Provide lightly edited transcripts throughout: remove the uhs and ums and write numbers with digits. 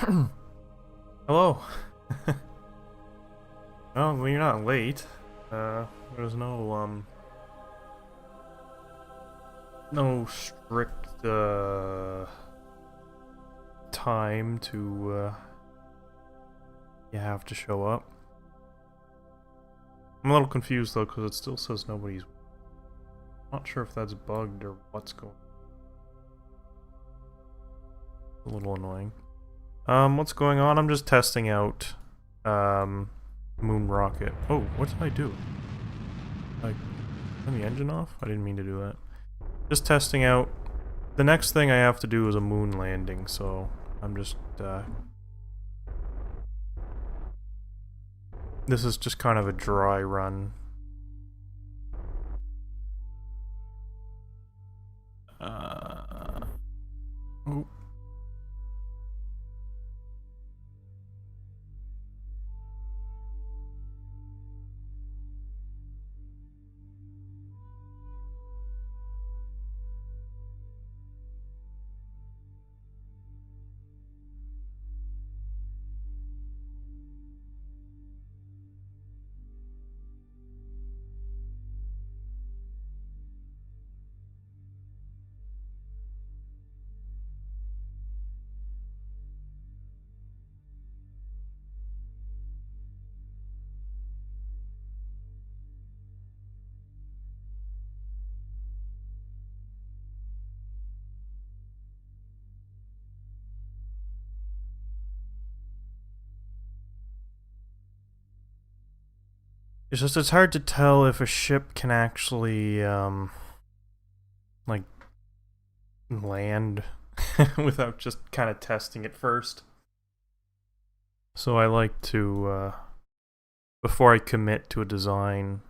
Hello. Well, you're not late. There's no strict time to you have to show up. I'm a little confused though because it still says nobody's. Not sure if that's bugged or what's going. A little annoying. What's going on? I'm just testing out moon rocket. Oh, what did I do? Like, turn the engine off? I didn't mean to do that. Just testing out. The next thing I have to do is a moon landing, so I'm just this is just kind of a dry run. Oh. It's hard to tell if a ship can actually like land without just kind of testing it first. So I like to before I commit to a design,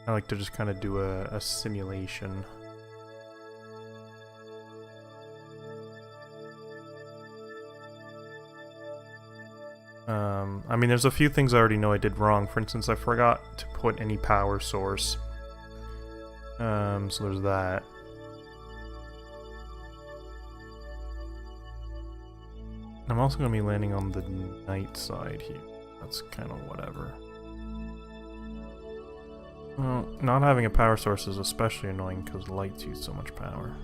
I like to just kind of do a simulation. I mean, there's a few things I already know I did wrong. For instance, I forgot to put any power source. So there's that. I'm also going to be landing on the night side here. That's kind of whatever. Well, not having a power source is especially annoying because lights use so much power.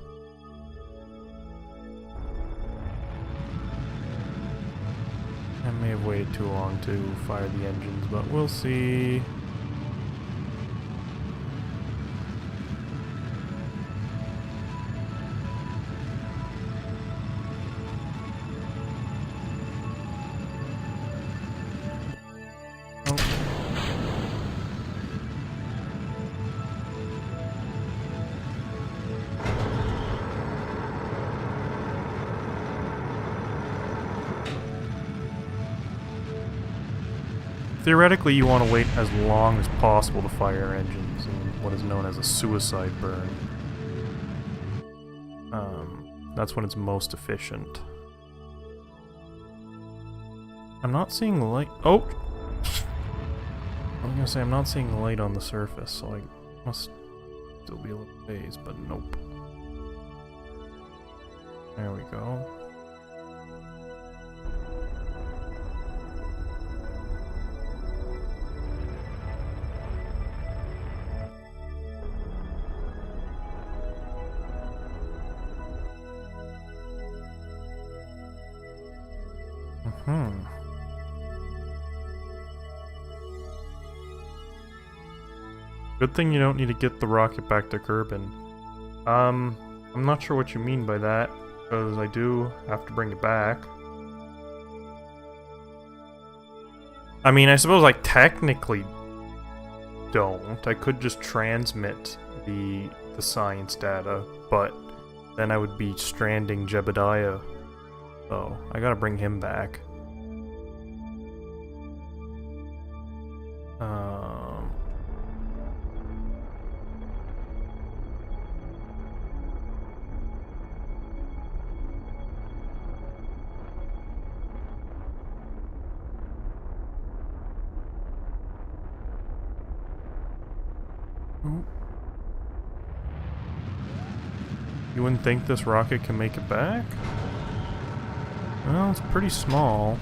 I may have waited too long to fire the engines, but we'll see. Theoretically, you want to wait as long as possible to fire engines in what is known as a suicide burn. That's when it's most efficient. I'm not seeing the light. Oh! I was gonna say, I'm not seeing the light on the surface, so I must still be a little phased, but nope. There we go. Good thing you don't need to get the rocket back to Kerbin. I'm not sure what you mean by that, because I do have to bring it back. I mean, I suppose I technically don't. I could just transmit the science data, but then I would be stranding Jebediah. So, I gotta bring him back. You wouldn't think this rocket can make it back? Well, it's pretty small.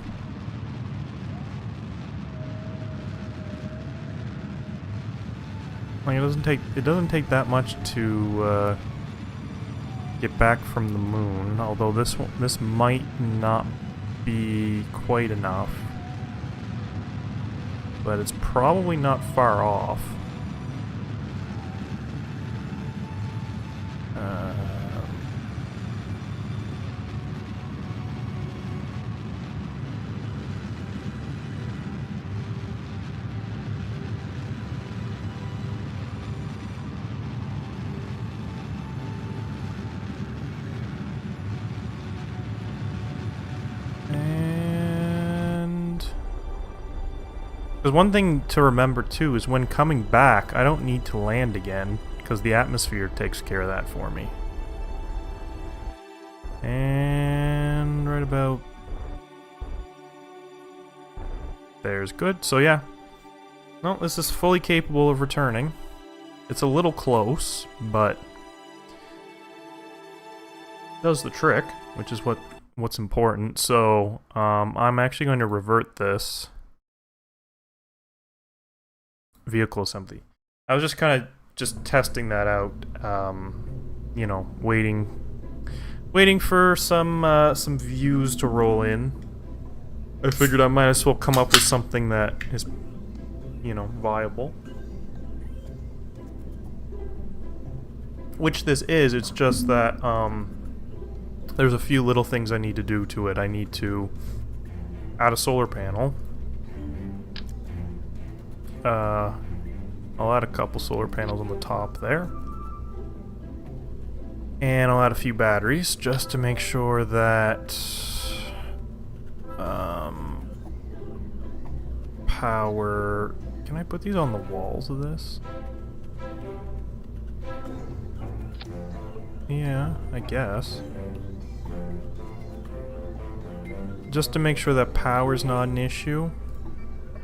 Like, it doesn't take that much to get back from the moon, although this might not be quite enough. But it's probably not far off. Because one thing to remember too is when coming back, I don't need to land again, because the atmosphere takes care of that for me. And right about there's good. So yeah, no, this is fully capable of returning. It's a little close, but it does the trick, which is what's important. So I'm actually going to revert this vehicle assembly. I was just kind of testing that out, you know, waiting for some views to roll in. I figured I might as well come up with something that is, you know, viable. Which this is, it's just that there's a few little things I need to do to it. I need to add a solar panel. I'll add a couple solar panels on the top there. And I'll add a few batteries just to make sure that power... Can I put these on the walls of this? Yeah, I guess. Just to make sure that power's not an issue.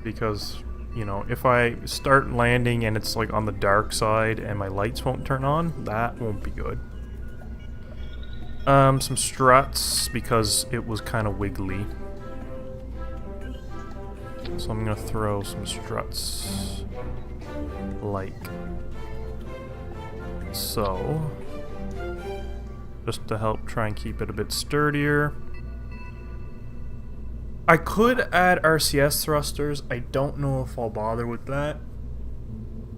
Because, you know, if I start landing and it's like on the dark side and my lights won't turn on, that won't be good. Some struts because it was kind of wiggly. So I'm gonna throw some struts like so. Just to help try and keep it a bit sturdier. I could add RCS thrusters. I don't know if I'll bother with that.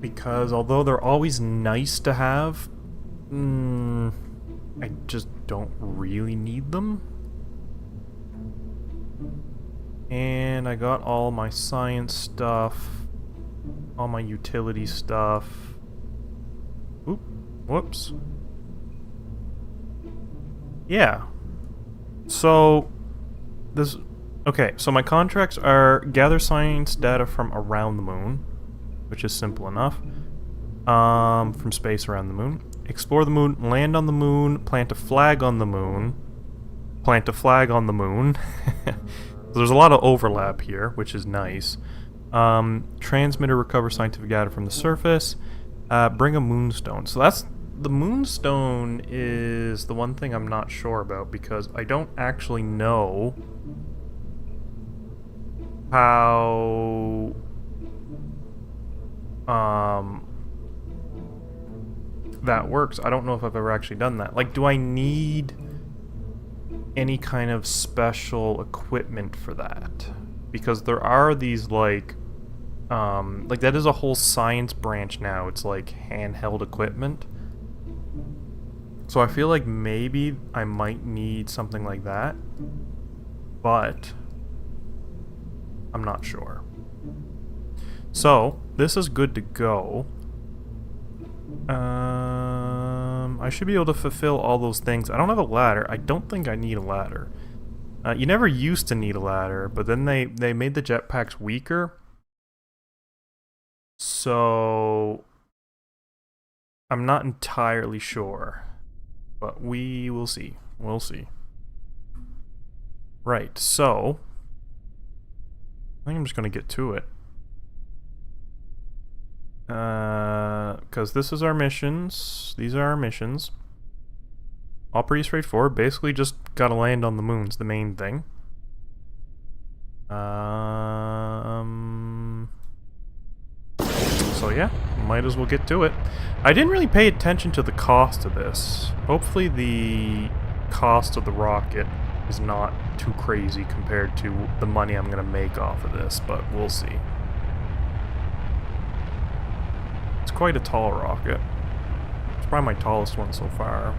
Because although they're always nice to have, I just don't really need them. And I got all my science stuff, all my utility stuff. Oop, whoops. Yeah. So, this... Okay, so my contracts are gather science data from around the moon, which is simple enough. From space around the moon. Explore the moon, land on the moon, plant a flag on the moon. Plant a flag on the moon. So there's a lot of overlap here, which is nice. Transmit or recover scientific data from the surface. Bring a moonstone. So that's... The moonstone is the one thing I'm not sure about, because I don't actually know how that works. I don't know if I've ever actually done that. Like, do I need any kind of special equipment for that? Because there are these like that is a whole science branch now. It's like handheld equipment. So I feel like maybe I might need something like that, but I'm not sure. So this is good to go. I should be able to fulfill all those things. I don't have a ladder. I don't think I need a ladder. You never used to need a ladder, but then they made the jetpacks weaker. So I'm not entirely sure, but we will see. We'll see. Right, so I think I'm just going to get to it. Because this is our missions. These are our missions. All pretty straightforward. Basically just gotta land on the moon's the main thing. So yeah, might as well get to it. I didn't really pay attention to the cost of this. Hopefully the cost of the rocket is not too crazy compared to the money I'm gonna make off of this, but we'll see. It's quite a tall rocket. It's probably my tallest one so far.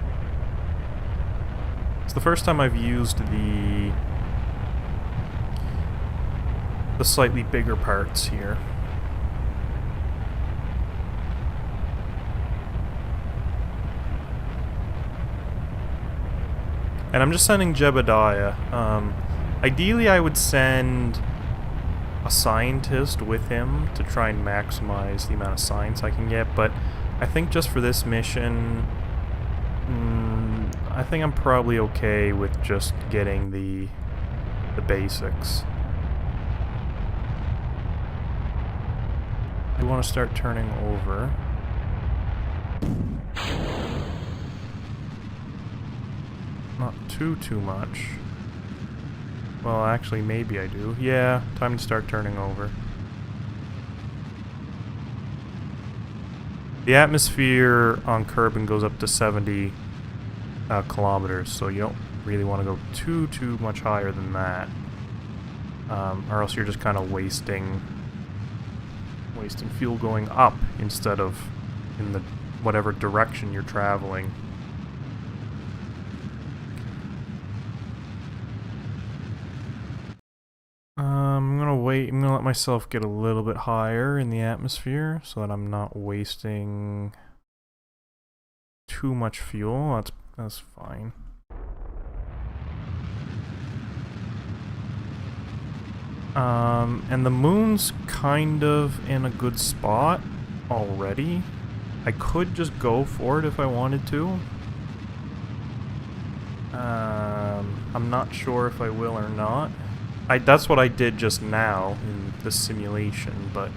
It's the first time I've used the slightly bigger parts here. And I'm just sending Jebediah. Ideally, I would send a scientist with him to try and maximize the amount of science I can get, but I think just for this mission, I think I'm probably okay with just getting the basics. I want to start turning over. Not too much. Well, actually, maybe I do. Yeah, time to start turning over. The atmosphere on Kerbin goes up to 70 kilometers, so you don't really want to go too much higher than that. Or else you're just kind of wasting fuel going up instead of in the whatever direction you're traveling. I'm gonna wait. I'm gonna let myself get a little bit higher in the atmosphere so that I'm not wasting too much fuel. That's fine. And the moon's kind of in a good spot already. I could just go for it if I wanted to. I'm not sure if I will or not. That's what I did just now in the simulation, but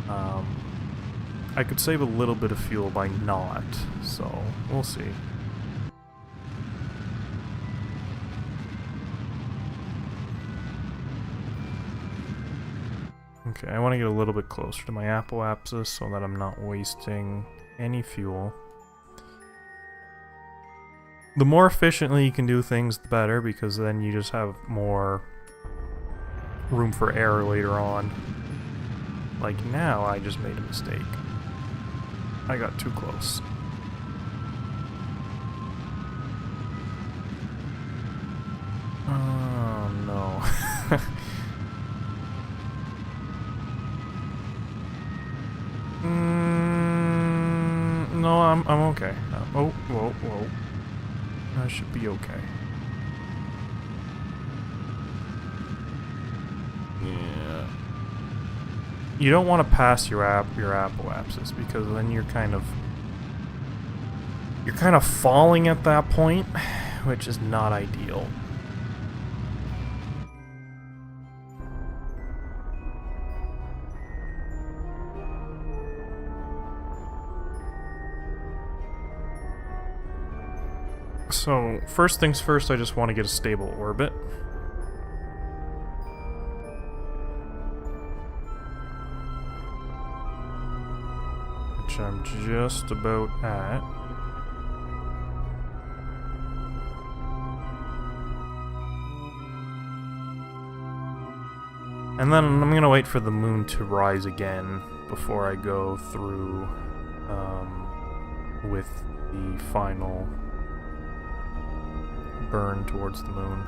I could save a little bit of fuel by not, so we'll see. Okay, I want to get a little bit closer to my apoapsis so that I'm not wasting any fuel. The more efficiently you can do things, the better, because then you just have more room for error later on. Like now, I just made a mistake. I got too close. Oh no. No, I'm okay. Oh, whoa. I should be okay. Yeah. You don't want to pass your apoapsis because then you're kind of falling at that point, which is not ideal. So, first things first, I just want to get a stable orbit. Which I'm just about at. And then I'm gonna wait for the moon to rise again before I go through with the final burn towards the moon.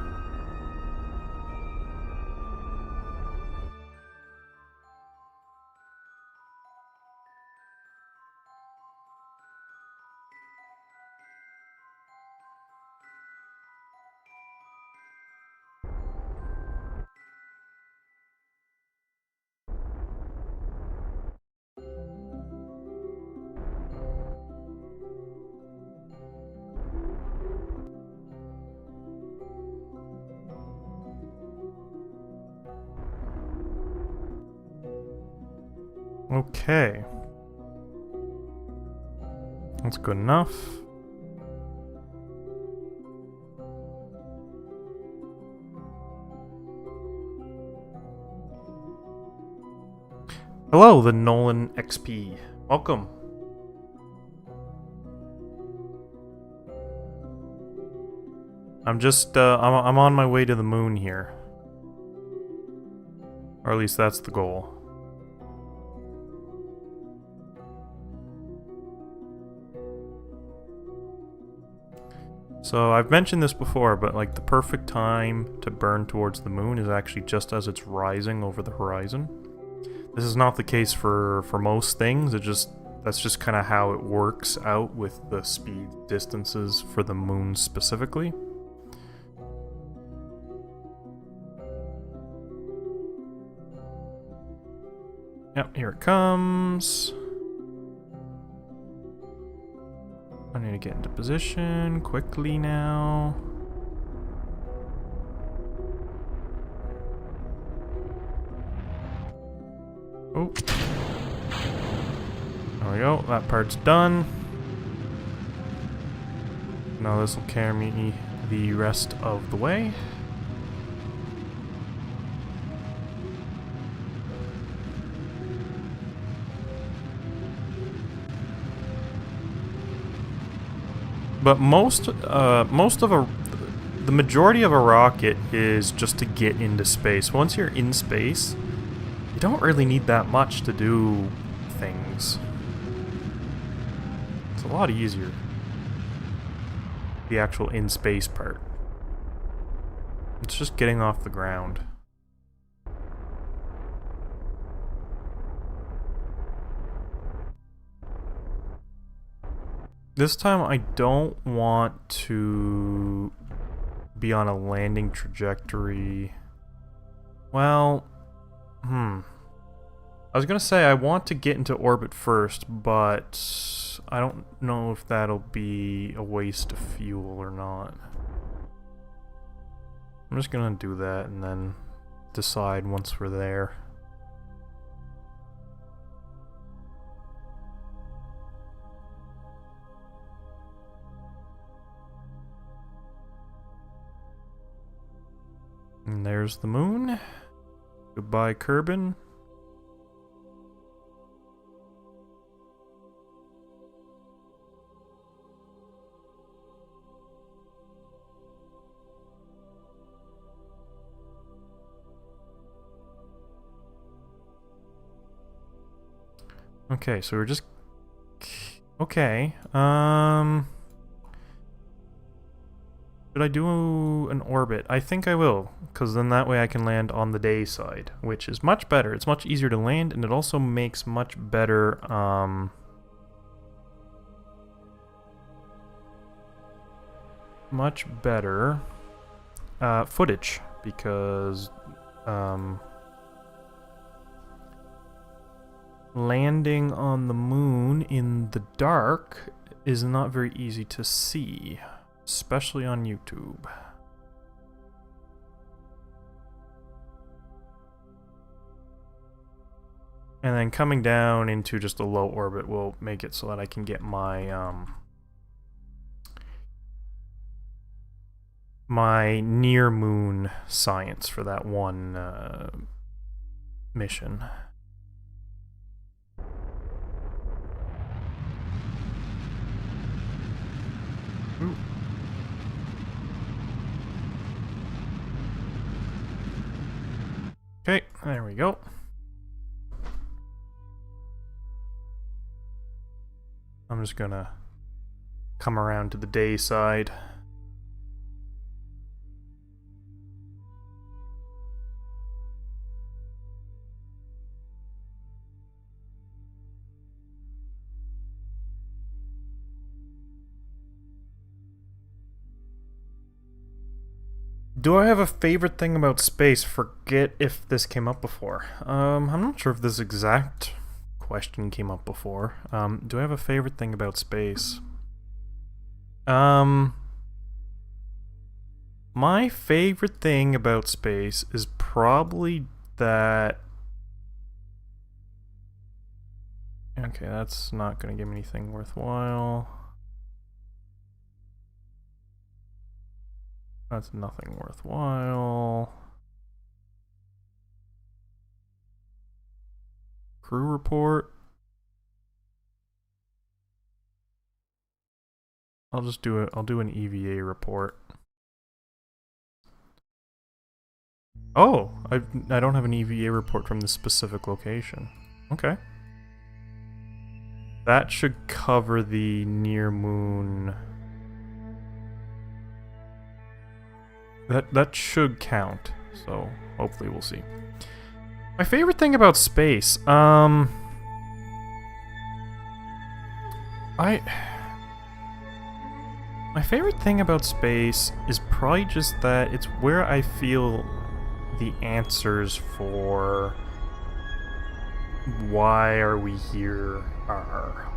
Okay. That's good enough. Hello, the Nolan XP. Welcome. I'm just, I'm on my way to the moon here. Or at least that's the goal. So I've mentioned this before, but like the perfect time to burn towards the moon is actually just as it's rising over the horizon. This is not the case for most things. That's just kind of how it works out with the speed distances for the moon specifically. Yep, here it comes. I need to get into position quickly now. Oh. There we go, that part's done. Now this will carry me the rest of the way. But the majority of a rocket is just to get into space. Once you're in space, you don't really need that much to do things. It's a lot easier. The actual in-space part. It's just getting off the ground. This time I don't want to be on a landing trajectory. Well, I was gonna say I want to get into orbit first, but I don't know if that'll be a waste of fuel or not. I'm just gonna do that and then decide once we're there. And there's the moon. Goodbye, Kerbin. Okay, so we're just... Okay, should I do an orbit? I think I will, because then that way I can land on the day side, which is much better. It's much easier to land, and it also makes much better, footage, because, landing on the moon in the dark is not very easy to see. Especially on YouTube. And then coming down into just a low orbit will make it so that I can get my my near moon science for that one mission. Ooh. Okay, there we go. I'm just gonna come around to the day side. Do I have a favorite thing about space? Forget if this came up before. I'm not sure if this exact question came up before. Do I have a favorite thing about space? My favorite thing about space is probably that... Okay, that's not gonna give me anything worthwhile. That's nothing worthwhile. Crew report. I'll just do it. I'll do an EVA report. Oh, I don't have an EVA report from this specific location. Okay. That should cover the near moon. That should count. So hopefully we'll see. My favorite thing about space, my favorite thing about space is probably just that it's where I feel the answers for why are we here are.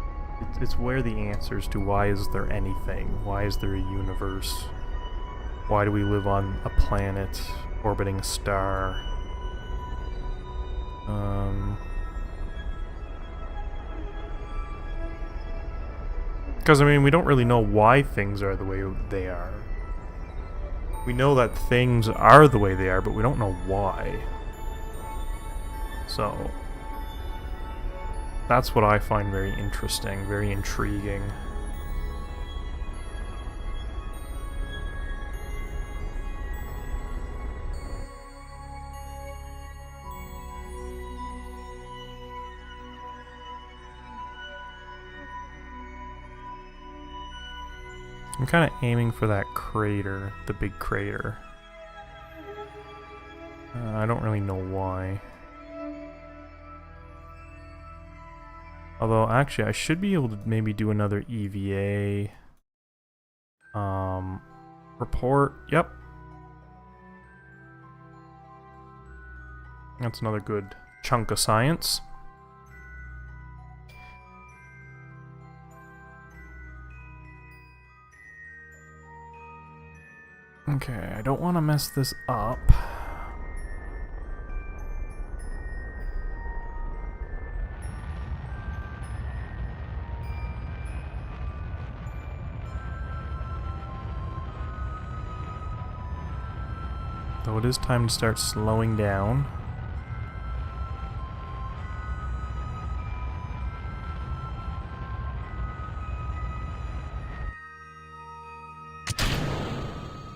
It's where the answers to why is there anything, why is there a universe, why do we live on a planet orbiting a star. Because, I mean, we don't really know why things are the way they are. We know that things are the way they are, but we don't know why. So, that's what I find very interesting, very intriguing. I'm kind of aiming for that crater, the big crater. I don't really know why. Although, actually, I should be able to maybe do another EVA report. Yep. That's another good chunk of science. Okay, I don't want to mess this up. Though it is time to start slowing down.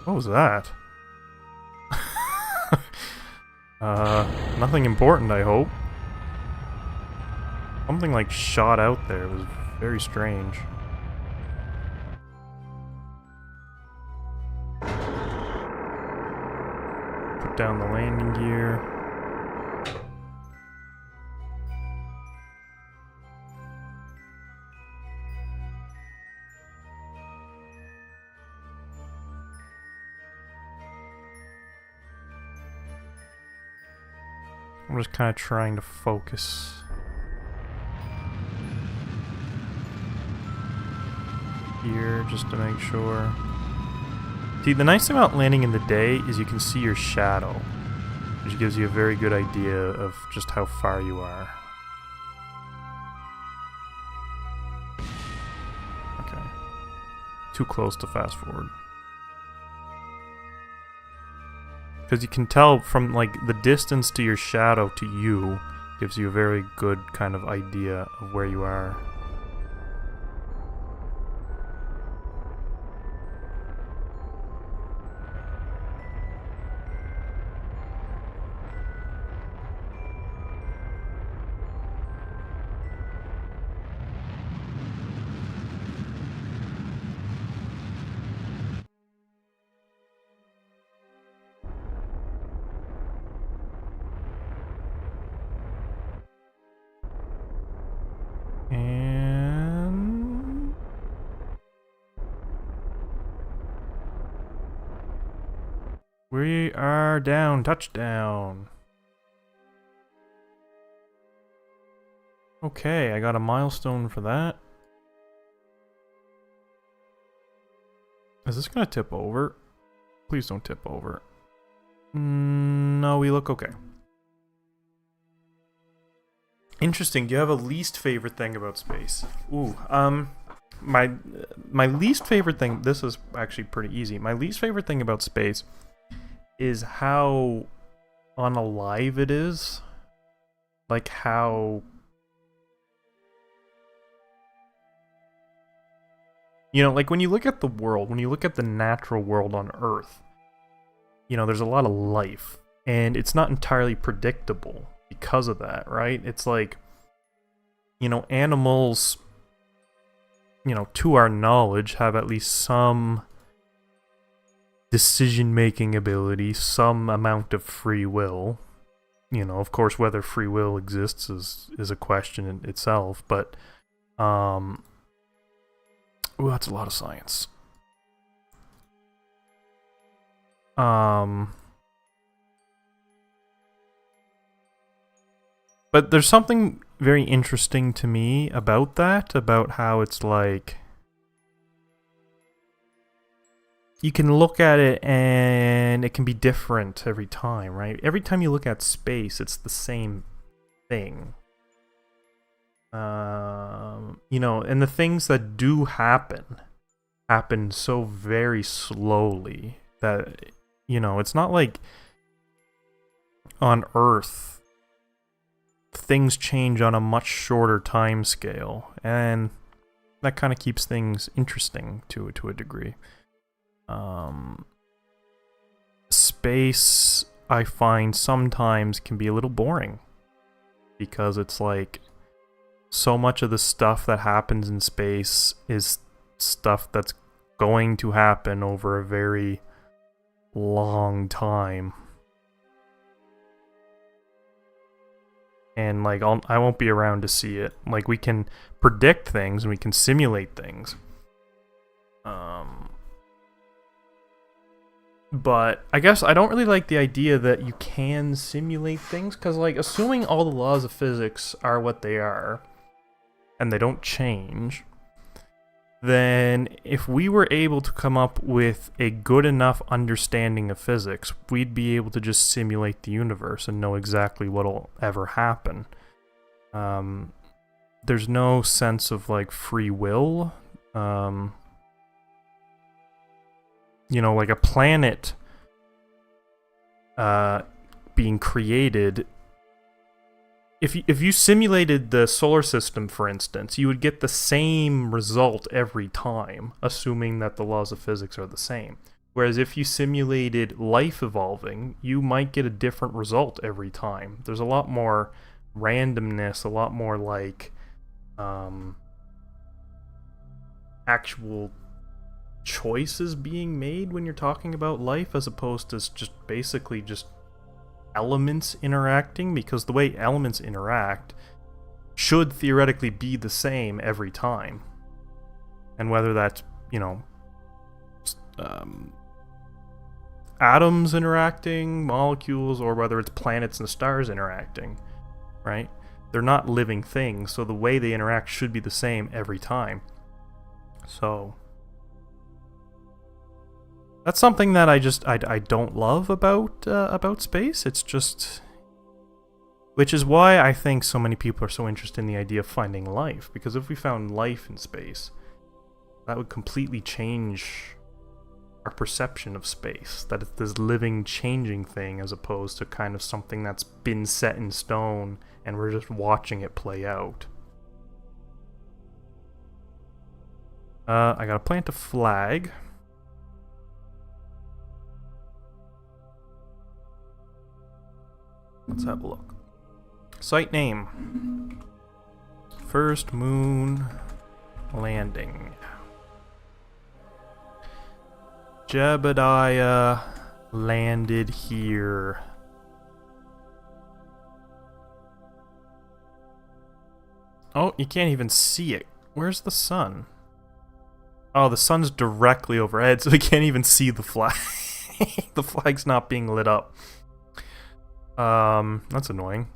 What was that? Nothing important, I hope. Something like shot out there. It was very strange. Put down the landing gear. I'm just kind of trying to focus. Here, just to make sure. See, the nice thing about landing in the day is you can see your shadow, which gives you a very good idea of just how far you are. Okay. Too close to fast forward. Because you can tell from, like, the distance to your shadow to you gives you a very good kind of idea of where you are. And we are down, touchdown. Okay, I got a milestone for that. Is this gonna tip over? Please don't tip over. No, we look okay. Interesting. Do you have a least favorite thing about space? Ooh, my least favorite thing. This is actually pretty easy. My least favorite thing about space is how unalive it is. Like how You know, like when you look at the world, when you look at the natural world on Earth, you know, there's a lot of life, and it's not entirely predictable because of that, right? It's like, you know, animals, you know, to our knowledge, have at least some decision-making ability, some amount of free will. You know, of course, whether free will exists is a question in itself, but, ooh, that's a lot of science. But there's something very interesting to me about that, about how it's like, you can look at it and it can be different every time, right? Every time you look at space, it's the same thing. You know, and the things that do happen so very slowly that, you know, it's not like on Earth things change on a much shorter time scale, and that kind of keeps things interesting to a degree. Space, I find, sometimes can be a little boring, because it's like so much of the stuff that happens in space is stuff that's going to happen over a very long time. And like I won't be around to see it. Like, we can predict things and we can simulate things. But I guess I don't really like the idea that you can simulate things, because, like, assuming all the laws of physics are what they are, and they don't change, then if we were able to come up with a good enough understanding of physics, we'd be able to just simulate the universe and know exactly what'll ever happen. There's no sense of, like, free will. You know, like a planet being created, if you simulated the solar system, for instance, you would get the same result every time, assuming that the laws of physics are the same. Whereas if you simulated life evolving, you might get a different result every time. There's a lot more randomness, a lot more, like, actual choices being made when you're talking about life, as opposed to just basically just elements interacting, because the way elements interact should theoretically be the same every time. And whether that's, you know, atoms interacting, molecules, or whether it's planets and stars interacting, right? They're not living things, so the way they interact should be the same every time. So that's something that I don't love about space. It's just, which is why I think so many people are so interested in the idea of finding life, because if we found life in space, that would completely change our perception of space, that it's this living, changing thing, as opposed to kind of something that's been set in stone and we're just watching it play out. I gotta plant a flag. Let's have a look. Site name: First Moon Landing. Jebediah landed here. Oh, you can't even see it. Where's the sun? Oh, the sun's directly overhead, so we can't even see the flag. The flag's not being lit up. That's annoying.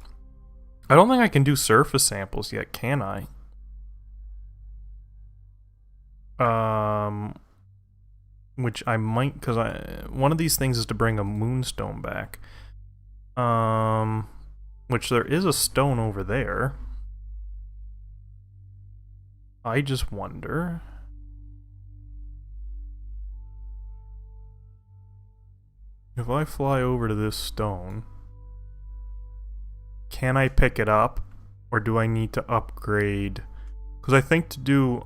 I don't think I can do surface samples yet, can I? Which I might, because one of these things is to bring a moonstone back. Which there is a stone over there. I just wonder. If I fly over to this stone, can I pick it up, or do I need to upgrade? Because I think to do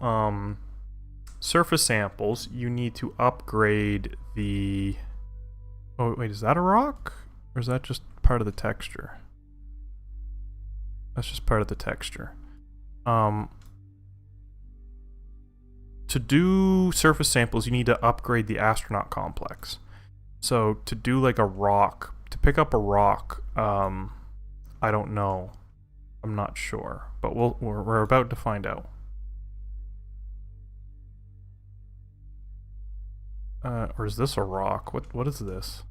surface samples, you need to upgrade the... Oh, wait, is that a rock? Or is that just part of the texture? That's just part of the texture. To do surface samples, you need to upgrade the astronaut complex. So to do like a rock, to pick up a rock, I don't know. I'm not sure, but we're about to find out. Or is this a rock? What is this?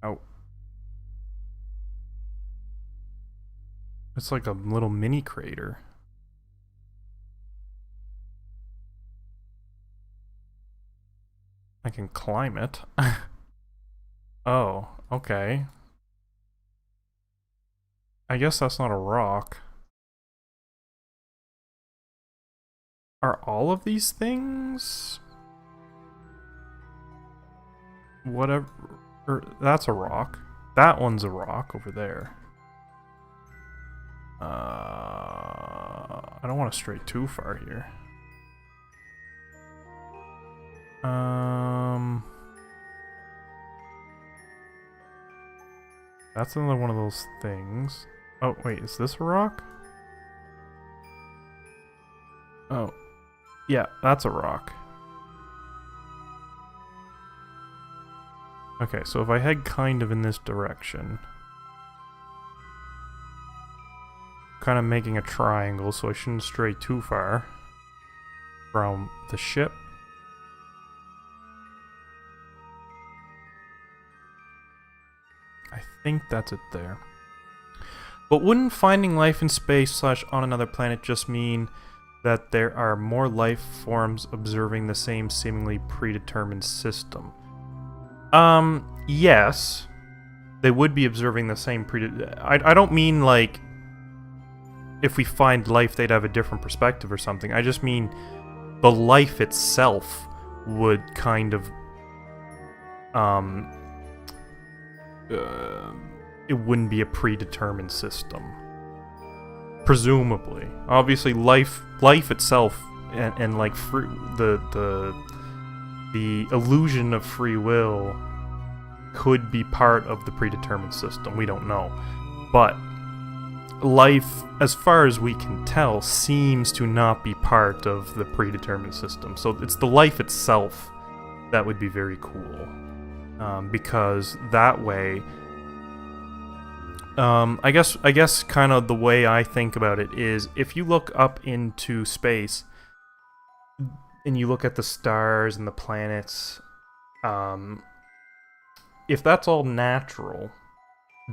Oh. It's like a little mini crater. I can climb it. Oh, okay. I guess that's not a rock. Are all of these things? Whatever. That's a rock. That one's a rock over there. I don't want to stray too far here. That's another one of those things. Oh, wait, is this a rock? Oh. Yeah, that's a rock. Okay, so if I head kind of in this direction... kind of making a triangle, so I shouldn't stray too far from the ship. I think that's it there. But wouldn't finding life in space / on another planet just mean that there are more life forms observing the same seemingly predetermined system? Yes. They would be observing the same I don't mean like if we find life they'd have a different perspective or something. I just mean the life itself would kind of it wouldn't be a predetermined system, presumably. Obviously life itself and like free, the illusion of free will could be part of the predetermined system. We don't know, but life, as far as we can tell, seems to not be part of the predetermined system. So it's the life itself that would be very cool, because that way, I guess kind of the way I think about it is, if you look up into space and you look at the stars and the planets, if that's all natural,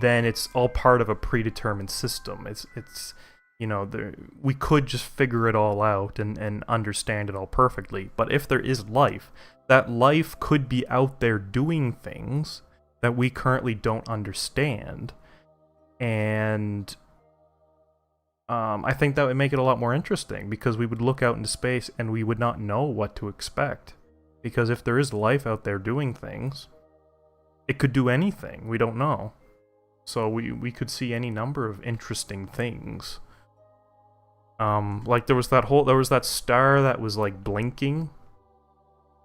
then it's all part of a predetermined system. It's you know, we could just figure it all out and understand it all perfectly. But if there is life, that life could be out there doing things that we currently don't understand. And I think that would make it a lot more interesting, because we would look out into space and we would not know what to expect. Because if there is life out there doing things, it could do anything. We don't know. So we could see any number of interesting things. Like there was that star that was like blinking.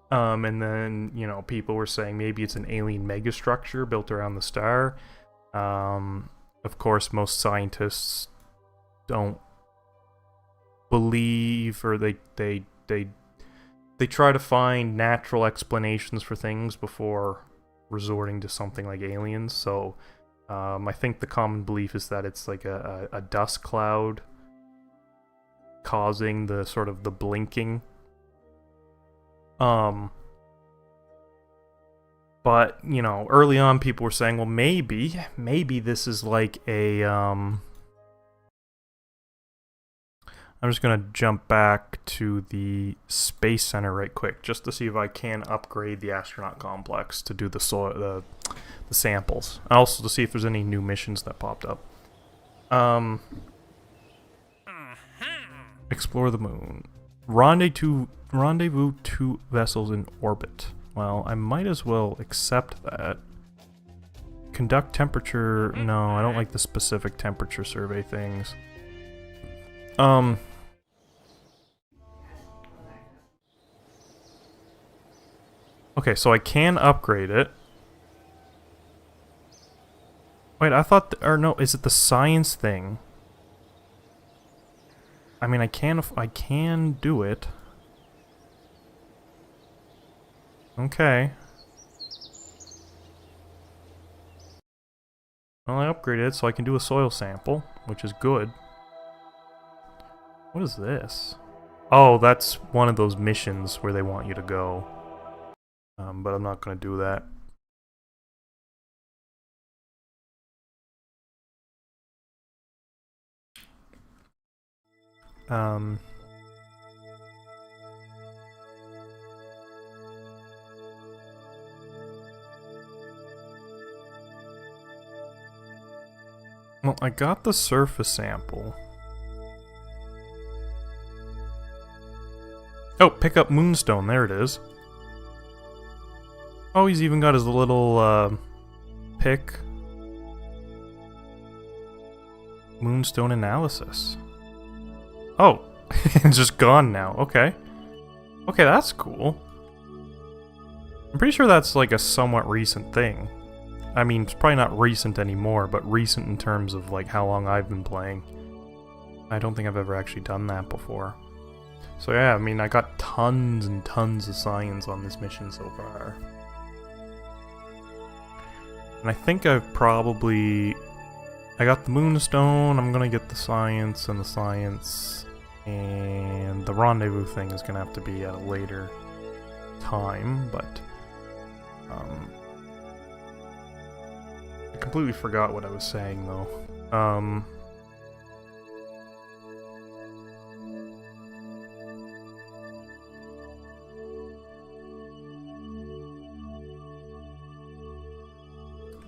And then, you know, people were saying maybe it's an alien megastructure built around the star. Of course, most scientists don't believe, or they try to find natural explanations for things before resorting to something like aliens. So I think the common belief is that it's like a dust cloud causing the sort of the blinking. But, you know, early on people were saying, well, maybe this is like a, I'm just going to jump back to the Space Center right quick, just to see if I can upgrade the astronaut complex to do the samples. And also to see if there's any new missions that popped up. Explore the moon. Rendezvous 2 vessels in orbit. Well, I might as well accept that. Conduct temperature... No, I don't like the specific temperature survey things. Okay, so I can upgrade it. Wait, I thought... or no, is it the science thing? I mean, I can do it. Okay. Well, I upgraded it so I can do a soil sample, which is good. What is this? Oh, that's one of those missions where they want you to go. But I'm not going to do that. Well, I got the surface sample. Oh, pick up moonstone. There it is. Oh, he's even got his little, pick. Moonstone analysis. Oh, it's just gone now. Okay. Okay, that's cool. I'm pretty sure that's like a somewhat recent thing. I mean, it's probably not recent anymore, but recent in terms of like how long I've been playing. I don't think I've ever actually done that before. So yeah, I mean, I got tons and tons of science on this mission so far. And I think I've probably... I got the moonstone, I'm gonna get the science, and the rendezvous thing is gonna have to be at a later time, but... I completely forgot what I was saying, though.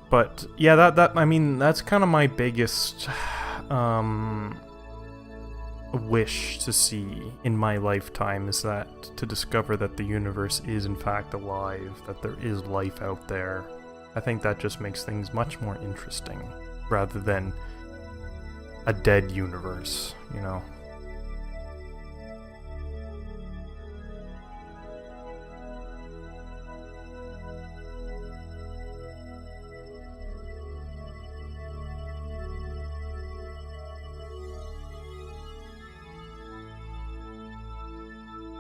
But yeah, I mean, that's kind of my biggest wish to see in my lifetime, is that to discover that the universe is in fact alive, that there is life out there. I think that just makes things much more interesting, rather than a dead universe, you know?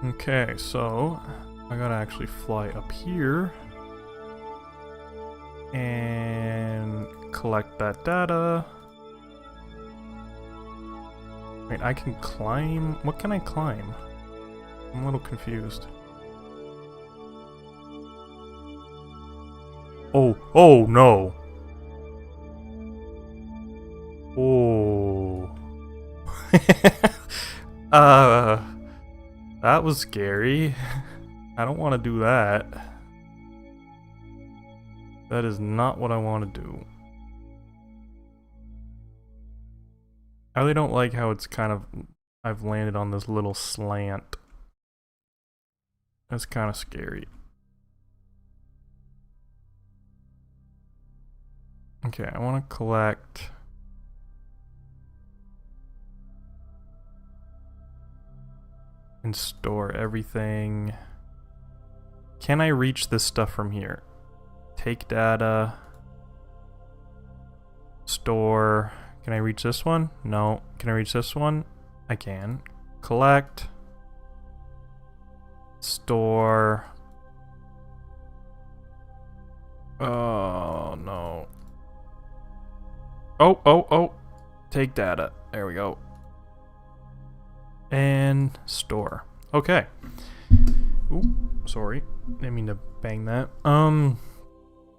Okay, so I gotta actually fly up here and collect that data. Wait, I can climb? What can I climb? I'm a little confused. Oh no. Oh. That was scary. I don't want to do that. That is not what I want to do. I really don't like how it's kind of... I've landed on this little slant. That's kind of scary. Okay, I want to collect... and store everything. Can I reach this stuff from here? Take data. Store. Can I reach this one? No. Can I reach this one? I can. Collect. Store. Oh, no. Oh. Take data. There we go. And store. Okay. Ooh, sorry. Didn't mean to bang that.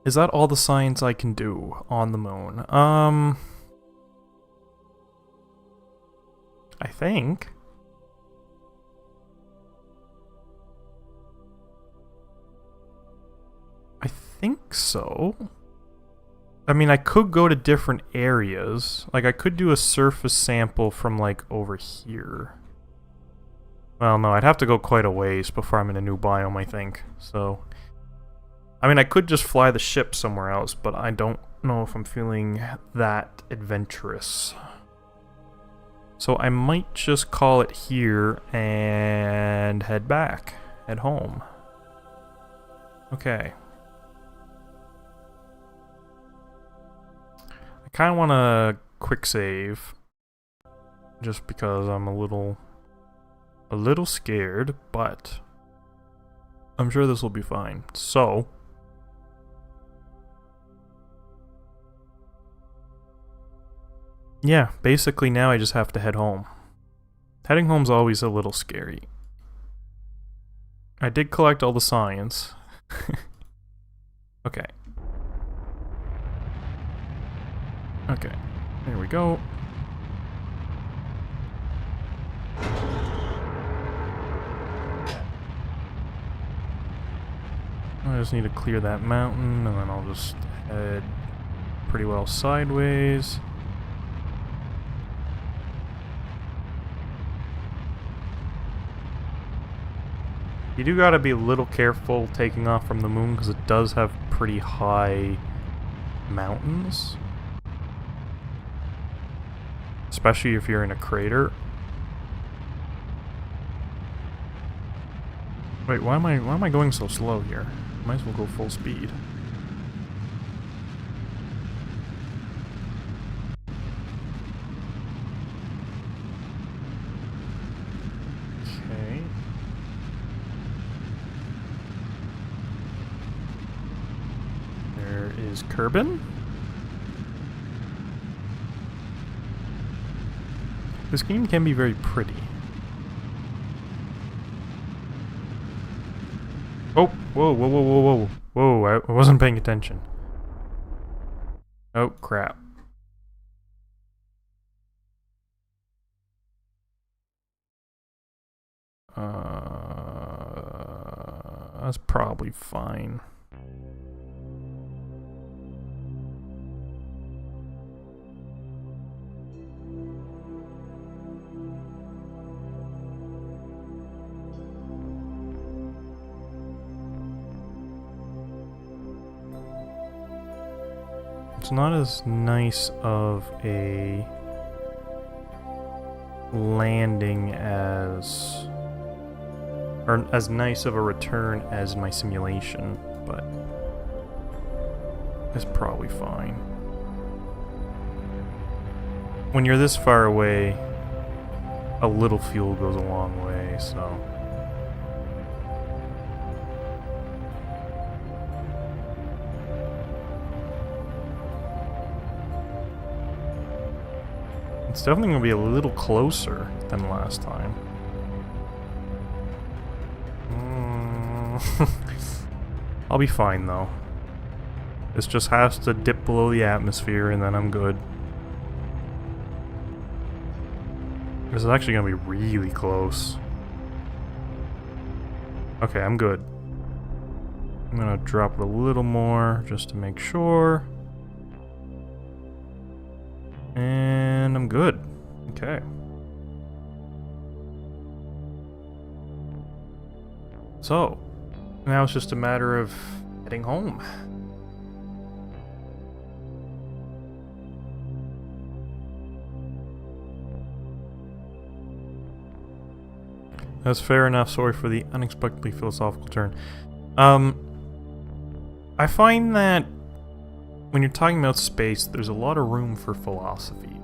Is that all the science I can do on the moon? I think. I think so. I mean, I could go to different areas. Like, I could do a surface sample from, like, over here. Well, no, I'd have to go quite a ways before I'm in a new biome, I think. So, I mean, I could just fly the ship somewhere else, but I don't know if I'm feeling that adventurous. So I might just call it here and head back, head home. Okay. I kind of want to quick save. Just because I'm a little scared, but I'm sure this will be fine. So, yeah, basically now I just have to head home. Heading home's always a little scary. I did collect all the science. Okay. Okay, there we go. I just need to clear that mountain, and then I'll just head pretty well sideways. You do gotta be a little careful taking off from the moon, because it does have pretty high mountains. Especially if you're in a crater. Wait, why am I going so slow here? Might as well go full speed. Okay. There is Kerbin. This game can be very pretty. Oh, whoa, whoa, whoa, whoa, whoa. Whoa, I wasn't paying attention. Oh, crap. That's probably fine. It's not as nice of a landing as... or as nice of a return as my simulation, but it's probably fine. When you're this far away, a little fuel goes a long way, so... It's definitely going to be a little closer than last time. I'll be fine though. This just has to dip below the atmosphere and then I'm good. This is actually going to be really close. Okay, I'm good. I'm going to drop it a little more just to make sure. And I'm good. Okay. So, now it's just a matter of heading home. That's fair enough. Sorry for the unexpectedly philosophical turn. I find that when you're talking about space, there's a lot of room for philosophy.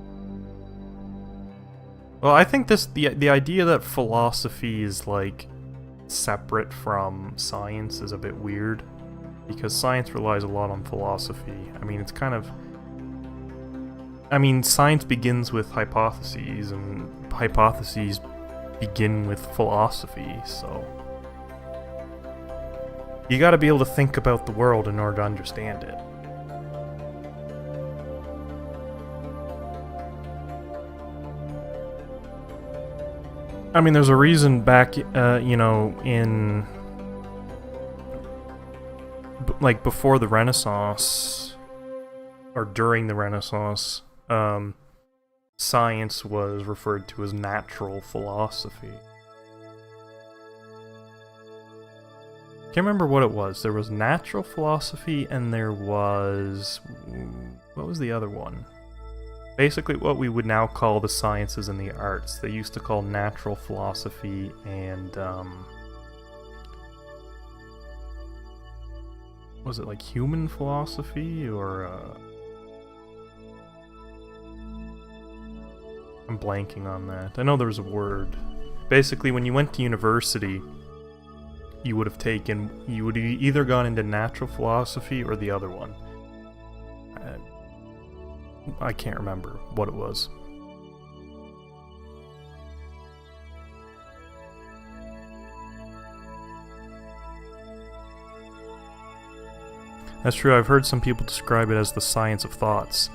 Well, I think the idea that philosophy is like separate from science is a bit weird, because science relies a lot on philosophy. I mean, it's kind of... I mean, science begins with hypotheses, and hypotheses begin with philosophy, so... You gotta be able to think about the world in order to understand it. I mean, there's a reason back, you know, in... like, before the Renaissance, or during the Renaissance, science was referred to as natural philosophy. Can't remember what it was. There was natural philosophy, and there was... what was the other one? Basically what we would now call the sciences and the arts. They used to call natural philosophy and was it like human philosophy or I'm blanking on that. I know there was a word. Basically, when you went to university, you would have either gone into natural philosophy or the other one. I can't remember what it was. That's true, I've heard some people describe it as the science of thoughts.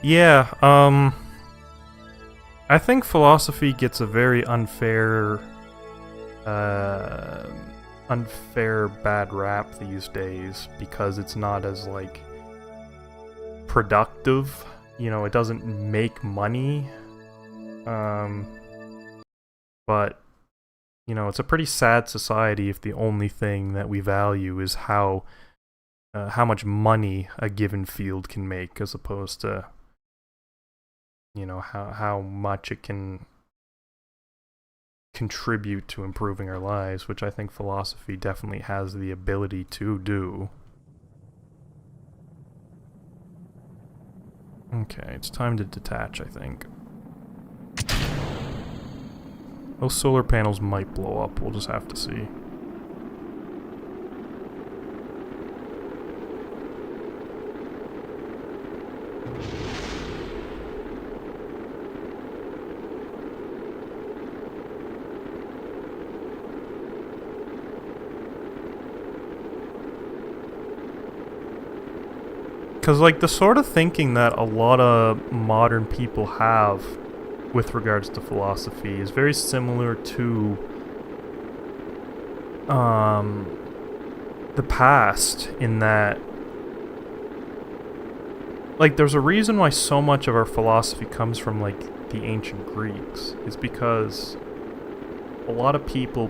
Yeah, I think philosophy gets a very unfair bad rap these days because it's not as, like, productive. You know, it doesn't make money. But, you know, it's a pretty sad society if the only thing that we value is how much money a given field can make, as opposed to, you know, how much it can contribute to improving our lives, which I think philosophy definitely has the ability to do. Okay, it's time to detach, I think. Those solar panels might blow up, we'll just have to see. Because, like, the sort of thinking that a lot of modern people have with regards to philosophy is very similar to the past, in that, like, there's a reason why so much of our philosophy comes from, like, the ancient Greeks. It's because a lot of people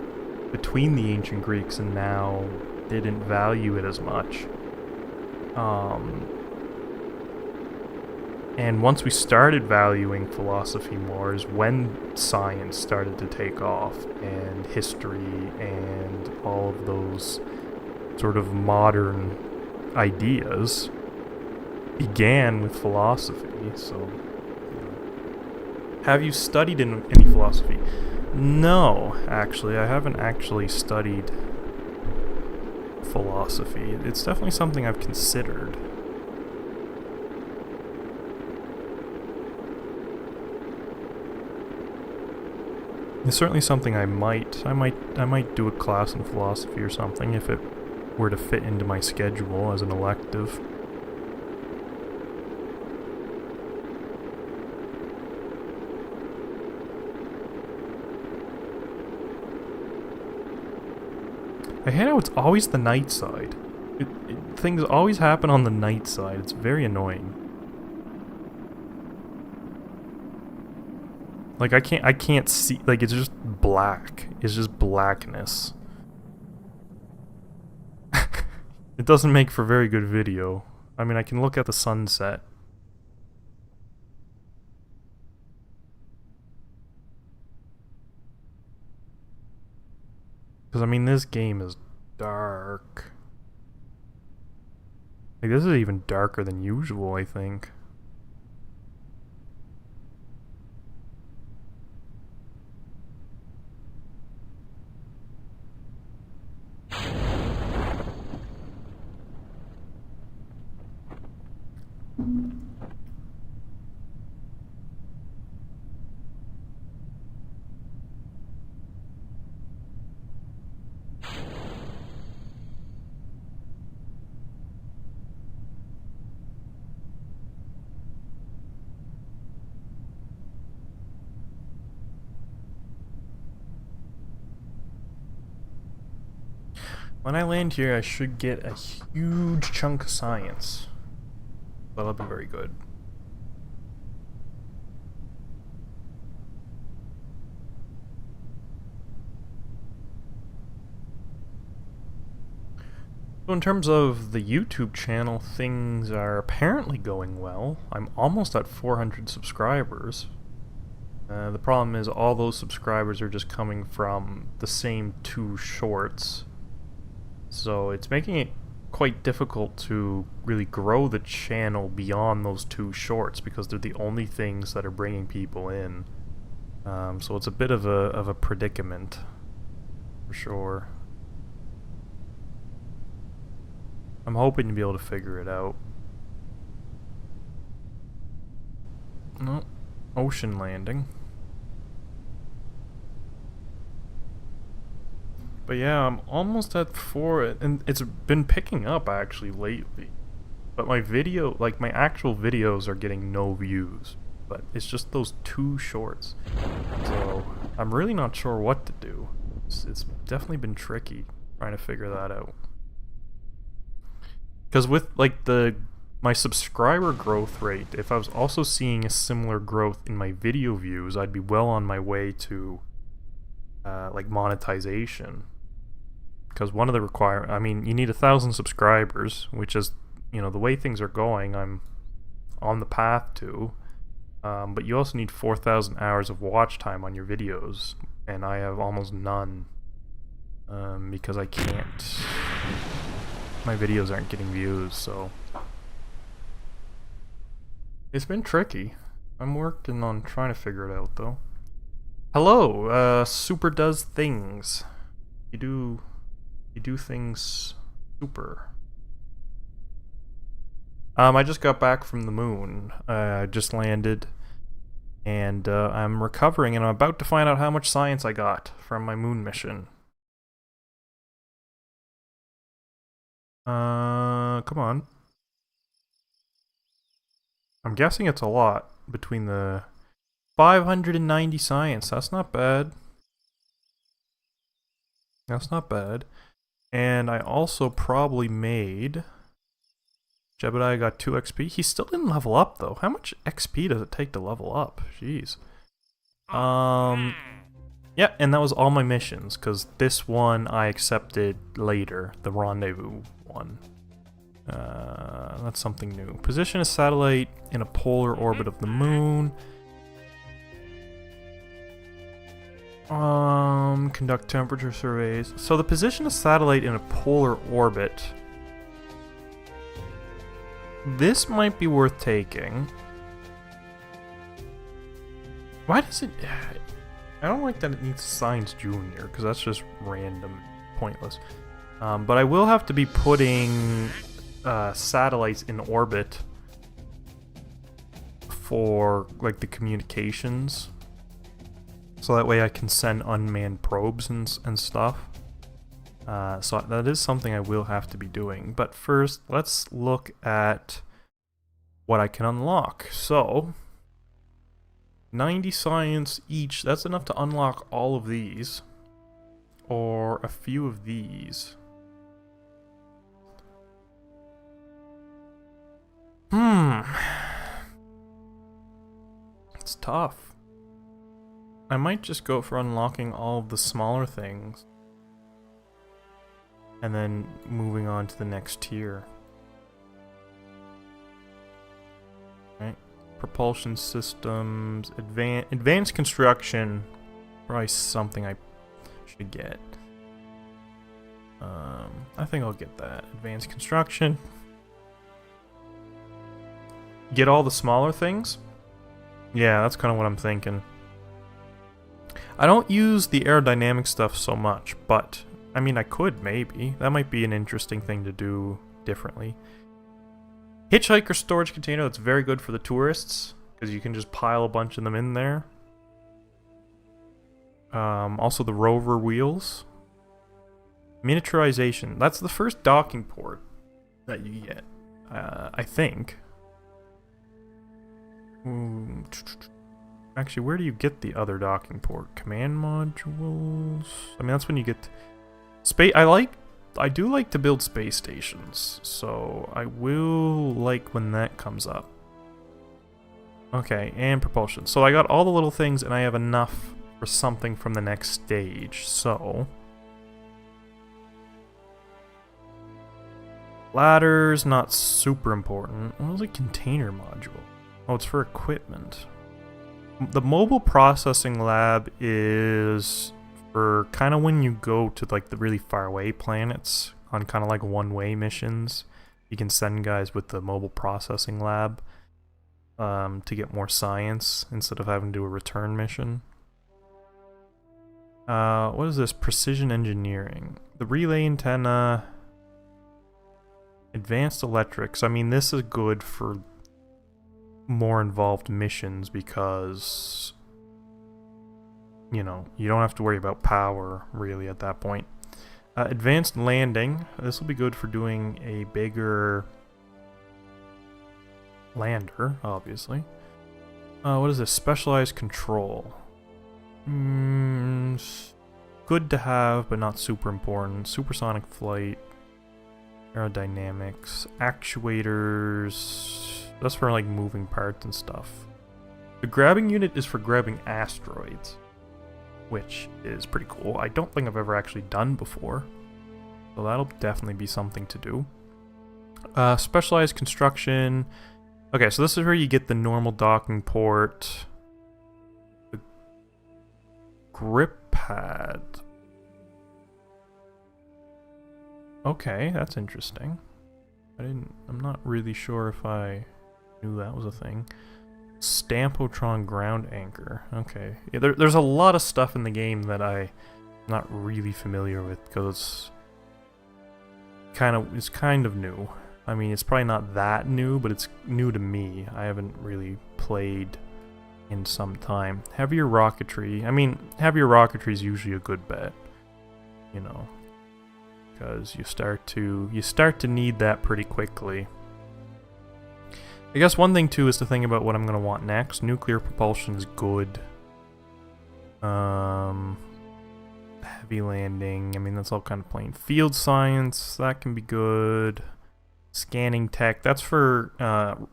between the ancient Greeks and now didn't value it as much. And once we started valuing philosophy more is when science started to take off, and history and all of those sort of modern ideas began with philosophy. So, have you studied any philosophy? No, actually, I haven't actually studied philosophy. It's definitely something I've considered. It's certainly something I might do a class in philosophy or something if it were to fit into my schedule as an elective. I hate how it's always the night side. Things always happen on the night side. It's very annoying. Like, I can't see, like, it's just black. It's just blackness. It doesn't make for very good video. I mean, I can look at the sunset. Because, I mean, this game is dark. Like, this is even darker than usual, I think. When I land here, I should get a huge chunk of science. That'll be very good. So in terms of the YouTube channel, things are apparently going well. I'm almost at 400 subscribers. The problem is all those subscribers are just coming from the same 2 shorts. So it's making it quite difficult to really grow the channel beyond those 2 shorts because they're the only things that are bringing people in. So it's a bit of a predicament, for sure. I'm hoping to be able to figure it out. No, ocean landing. But yeah, I'm almost at 4, and it's been picking up actually lately. But my video, like my actual videos, are getting no views. But it's just those 2 shorts. So I'm really not sure what to do. It's definitely been tricky trying to figure that out. Because with like my subscriber growth rate, if I was also seeing a similar growth in my video views, I'd be well on my way to like monetization. Because one of the requirements, I mean, you need 1,000 subscribers, which is, you know, the way things are going, I'm on the path to. But you also need 4,000 hours of watch time on your videos, and I have almost none. Because I can't, my videos aren't getting views, so. It's been tricky. I'm working on trying to figure it out, though. Hello, Super Does Things. You do things super. I just got back from the moon. I just landed, and I'm recovering, and I'm about to find out how much science I got from my moon mission. Come on. I'm guessing it's a lot between the 590 science. That's not bad. That's not bad. And I also probably made... Jebediah got 2 XP. He still didn't level up, though. How much XP does it take to level up? Jeez. Yeah, and that was all my missions, because this one I accepted later. The rendezvous one. That's something new. Position a satellite in a polar orbit of the moon. Conduct temperature surveys. So the position of satellite in a polar orbit. This might be worth taking. Why does it... I don't like that it needs Science Junior, because that's just random, pointless. But I will have to be putting satellites in orbit for like the communications. So that way I can send unmanned probes and stuff. So that is something I will have to be doing. But first, let's look at what I can unlock. So, 90 science each. That's enough to unlock all of these. Or a few of these. It's tough. I might just go for unlocking all of the smaller things. And then moving on to the next tier. Right. Propulsion systems, advanced construction, probably something I should get. I think I'll get that. Advanced construction. Get all the smaller things? Yeah, that's kind of what I'm thinking. I don't use the aerodynamic stuff so much, but I mean, I could maybe. That might be an interesting thing to do differently. Hitchhiker storage container, that's very good for the tourists, because you can just pile a bunch of them in there. Also the rover wheels. Miniaturization, that's the first docking port that you get, I think. Actually, where do you get the other docking port? Command modules? I mean, that's when you get... Space. I do like to build space stations, so I will like when that comes up. Okay, and propulsion. So I got all the little things, and I have enough for something from the next stage, so... Ladders, not super important. What is a container module? Oh, it's for equipment. The mobile processing lab is... for kind of when you go to like the really far away planets, on kind of like one-way missions. You can send guys with the mobile processing lab to get more science instead of having to do a return mission. What is this? Precision engineering. The relay antenna. Advanced electrics. I mean, this is good for more involved missions because, you know, you don't have to worry about power really at that point. Advanced landing. This will be good for doing a bigger lander, obviously. What is this? Specialized control. Good to have, but not super important. Supersonic flight. Aerodynamics. Actuators. That's for like moving parts and stuff. The grabbing unit is for grabbing asteroids, which is pretty cool. I don't think I've ever actually done before, so that'll definitely be something to do. Specialized construction. Okay, so this is where you get the normal docking port. The grip pad. Okay, that's interesting. I'm not really sure if I knew that was a thing. Stampotron ground anchor. Okay. Yeah, there's a lot of stuff in the game that I'm not really familiar with because it's kind of new. I mean, it's probably not that new, but it's new to me. I haven't really played in some time. Heavier rocketry. I mean, heavier rocketry is usually a good bet, you know, because you start to need that pretty quickly. I guess one thing too is to think about what I'm gonna want next. Nuclear propulsion is good. Heavy landing. I mean, that's all kind of plain. Field science, that can be good. Scanning tech, that's for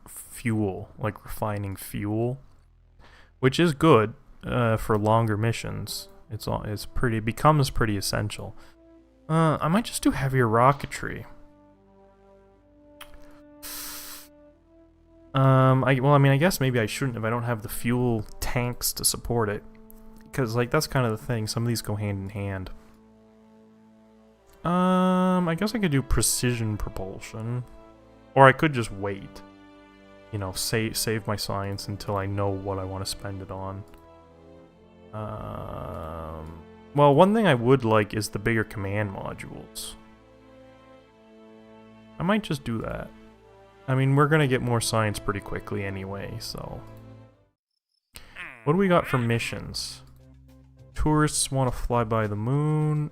fuel, like refining fuel, which is good for longer missions. It becomes pretty essential. I might just do heavier rocketry. I guess maybe I shouldn't if I don't have the fuel tanks to support it, because like that's kind of the thing. Some of these go hand in hand. I guess I could do precision propulsion, or I could just wait. You know, save my science until I know what I want to spend it on. Well, one thing I would like is the bigger command modules. I might just do that. I mean, we're gonna get more science pretty quickly anyway, so... What do we got for missions? Tourists want to fly by the moon.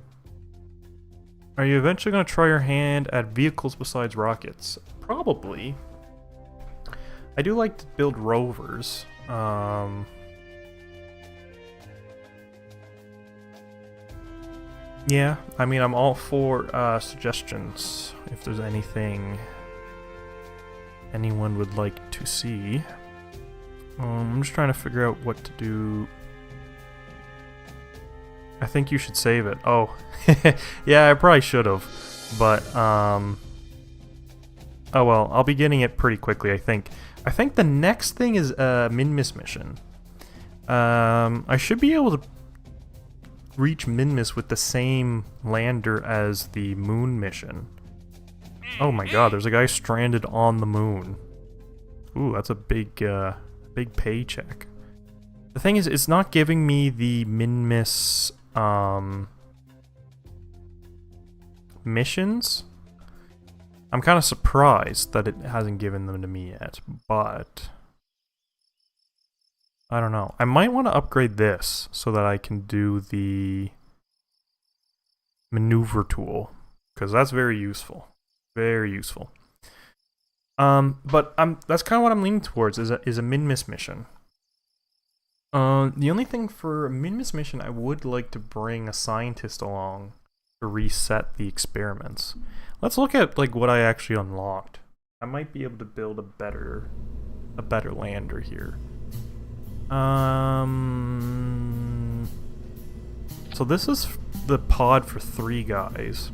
Are you eventually gonna try your hand at vehicles besides rockets? Probably. I do like to build rovers. Yeah, I mean, I'm all for suggestions if there's anything anyone would like to see. I'm just trying to figure out what to do. I think you should save it. Oh, yeah, I probably should have, but oh well, I'll be getting it pretty quickly, I think. I think the next thing is a Minmus mission. I should be able to reach Minmus with the same lander as the moon mission. Oh my god, there's a guy stranded on the moon. Ooh, that's a big paycheck. The thing is, it's not giving me the Minmus missions. I'm kind of surprised that it hasn't given them to me yet, but I don't know. I might want to upgrade this so that I can do the maneuver tool, because that's very useful. Very useful. But that's kind of what I'm leaning towards is a Minmus mission. The only thing for a Minmus mission, I would like to bring a scientist along to reset the experiments. Let's look at like what I actually unlocked. I might be able to build a better lander here. So this is the pod for 3 guys,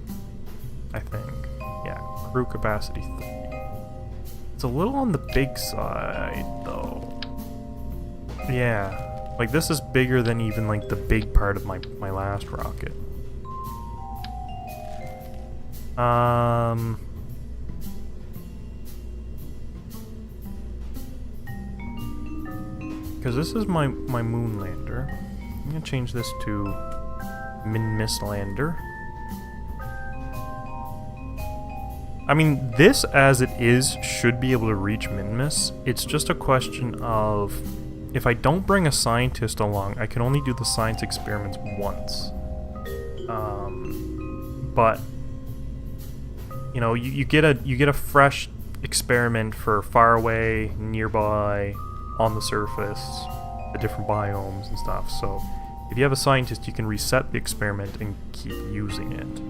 I think. Yeah, crew capacity 3. It's a little on the big side, though. Yeah, like this is bigger than even like the big part of my last rocket. Because this is my moon lander. I'm gonna change this to Min-Miss lander. I mean, this as it is should be able to reach Min-Miss. It's just a question of if I don't bring a scientist along, I can only do the science experiments once. But you know, you get a fresh experiment for far away, nearby, on the surface, the different biomes and stuff. So if you have a scientist, you can reset the experiment and keep using it.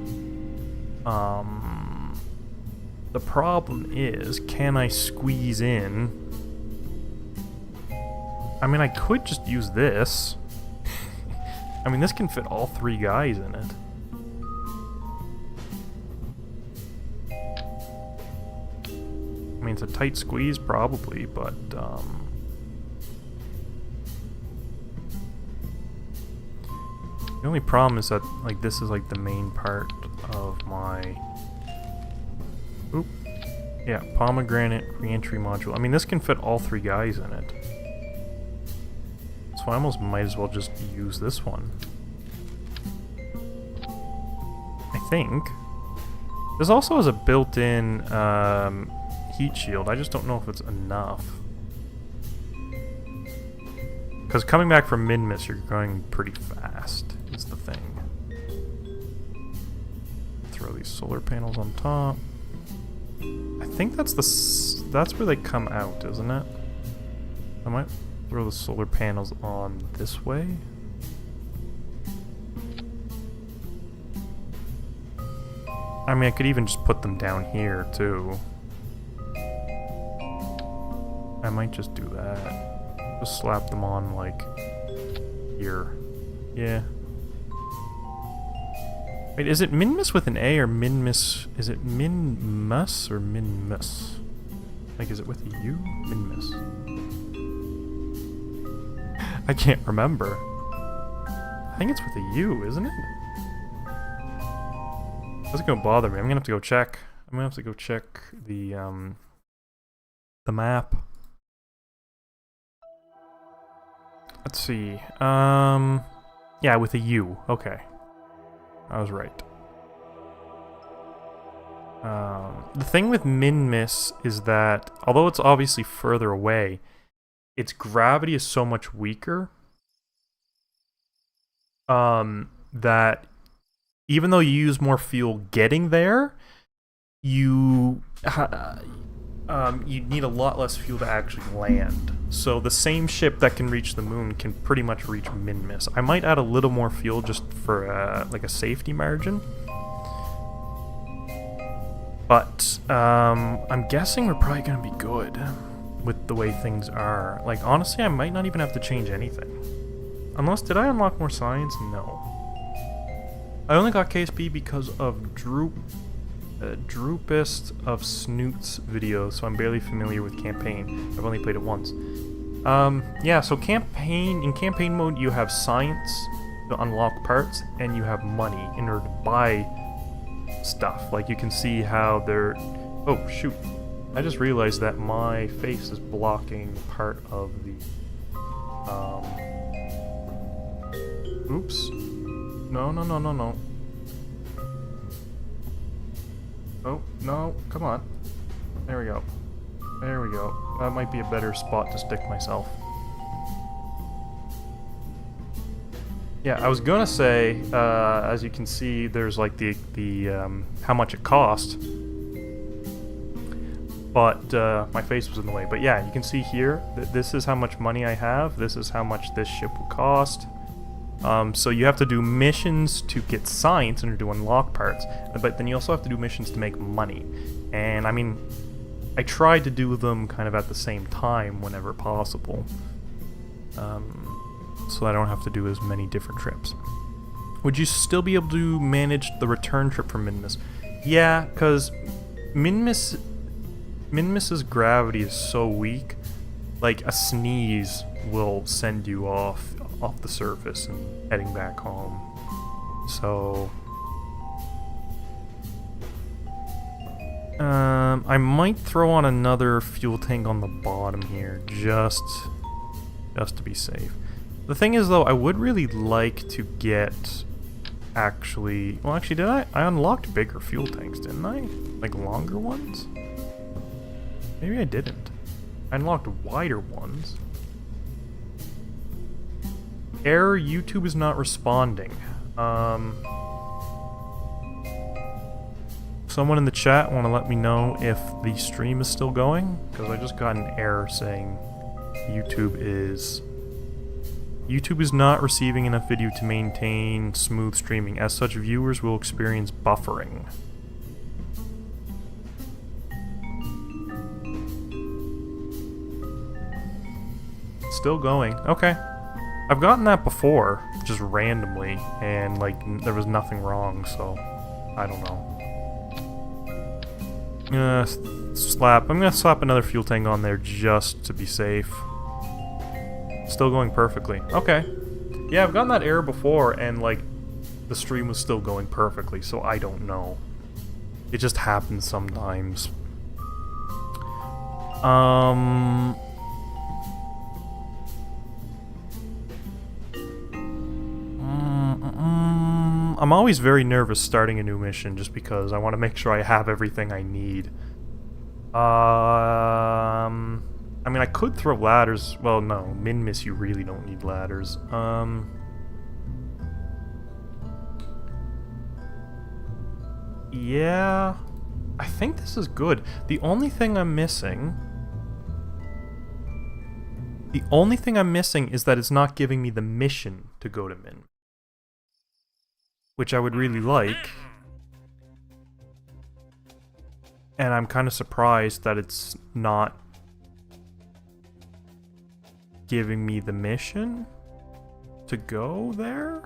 The problem is, can I squeeze in? I mean, I could just use this. I mean, this can fit all 3 guys in it. I mean, it's a tight squeeze, probably, but, the only problem is that, like, this is, like, the main part of my... Oop. Yeah, pomegranate re-entry module. I mean, this can fit all 3 guys in it. So I almost might as well just use this one. I think. This also has a built-in heat shield. I just don't know if it's enough. Because coming back from Min-Miss, you're going pretty fast, is the thing. Throw these solar panels on top. I think that's where they come out, isn't it? I might throw the solar panels on this way. I mean, I could even just put them down here, too. I might just do that. Just slap them on, like, here. Yeah. Wait, is it Min-Miss with an A or Min-Miss? Is it Min-Muss or Min-Miss? Like, is it with a U? Min-Miss. I can't remember. I think it's with a U, isn't it? That's gonna bother me. I'm gonna have to go check. I'm gonna have to go check the map. Let's see. Yeah, with a U. Okay. I was right. The thing with Min-Miss is that, although it's obviously further away, its gravity is so much weaker that even though you use more fuel getting there, you need a lot less fuel to actually land. So the same ship that can reach the moon can pretty much reach Min-Miss. I might add a little more fuel just for like a safety margin. But I'm guessing we're probably going to be good with the way things are. Like, honestly, I might not even have to change anything. Unless, did I unlock more science? No. I only got KSP because of Droopest of Snoot's video, so I'm barely familiar with campaign. I've only played it once. Yeah, so in campaign mode you have science to unlock parts, and you have money in order to buy stuff. Like, you can see how they're... Oh, shoot. I just realized that my face is blocking part of the... Oops. No. Oh, no, come on. There we go. There we go. That might be a better spot to stick myself. Yeah, I was gonna say, as you can see, there's like the how much it cost. But my face was in the way. But yeah, you can see here, this is how much money I have. This is how much this ship will cost. So you have to do missions to get science and to unlock parts, but then you also have to do missions to make money. And I mean, I tried to do them kind of at the same time whenever possible, so I don't have to do as many different trips. Would you still be able to manage the return trip from Min-Miss? Yeah, because Min-Miss's gravity is so weak, like a sneeze will send you off the surface and heading back home. So I might throw on another fuel tank on the bottom here, just to be safe. The thing is, though, I would really like to get... Actually... Well, actually, did I? I unlocked bigger fuel tanks, didn't I? Like, longer ones? Maybe I didn't. I unlocked wider ones. Error, YouTube is not responding. Someone in the chat want to let me know if the stream is still going? Because I just got an error saying YouTube is not receiving enough video to maintain smooth streaming. As such, viewers will experience buffering. Still going. Okay. I've gotten that before, just randomly, and like there was nothing wrong, so I don't know. I'm gonna slap another fuel tank on there just to be safe. Still going perfectly. Okay. Yeah, I've gotten that error before, and like the stream was still going perfectly, so I don't know. It just happens sometimes. I'm always very nervous starting a new mission just because I want to make sure I have everything I need. I mean, I could throw ladders. Well, no. Min-miss, you really don't need ladders. Yeah. I think this is good. The only thing I'm missing... is that it's not giving me the mission to go to Min. Which I would really like. And I'm kind of surprised that it's not giving me the mission to go there.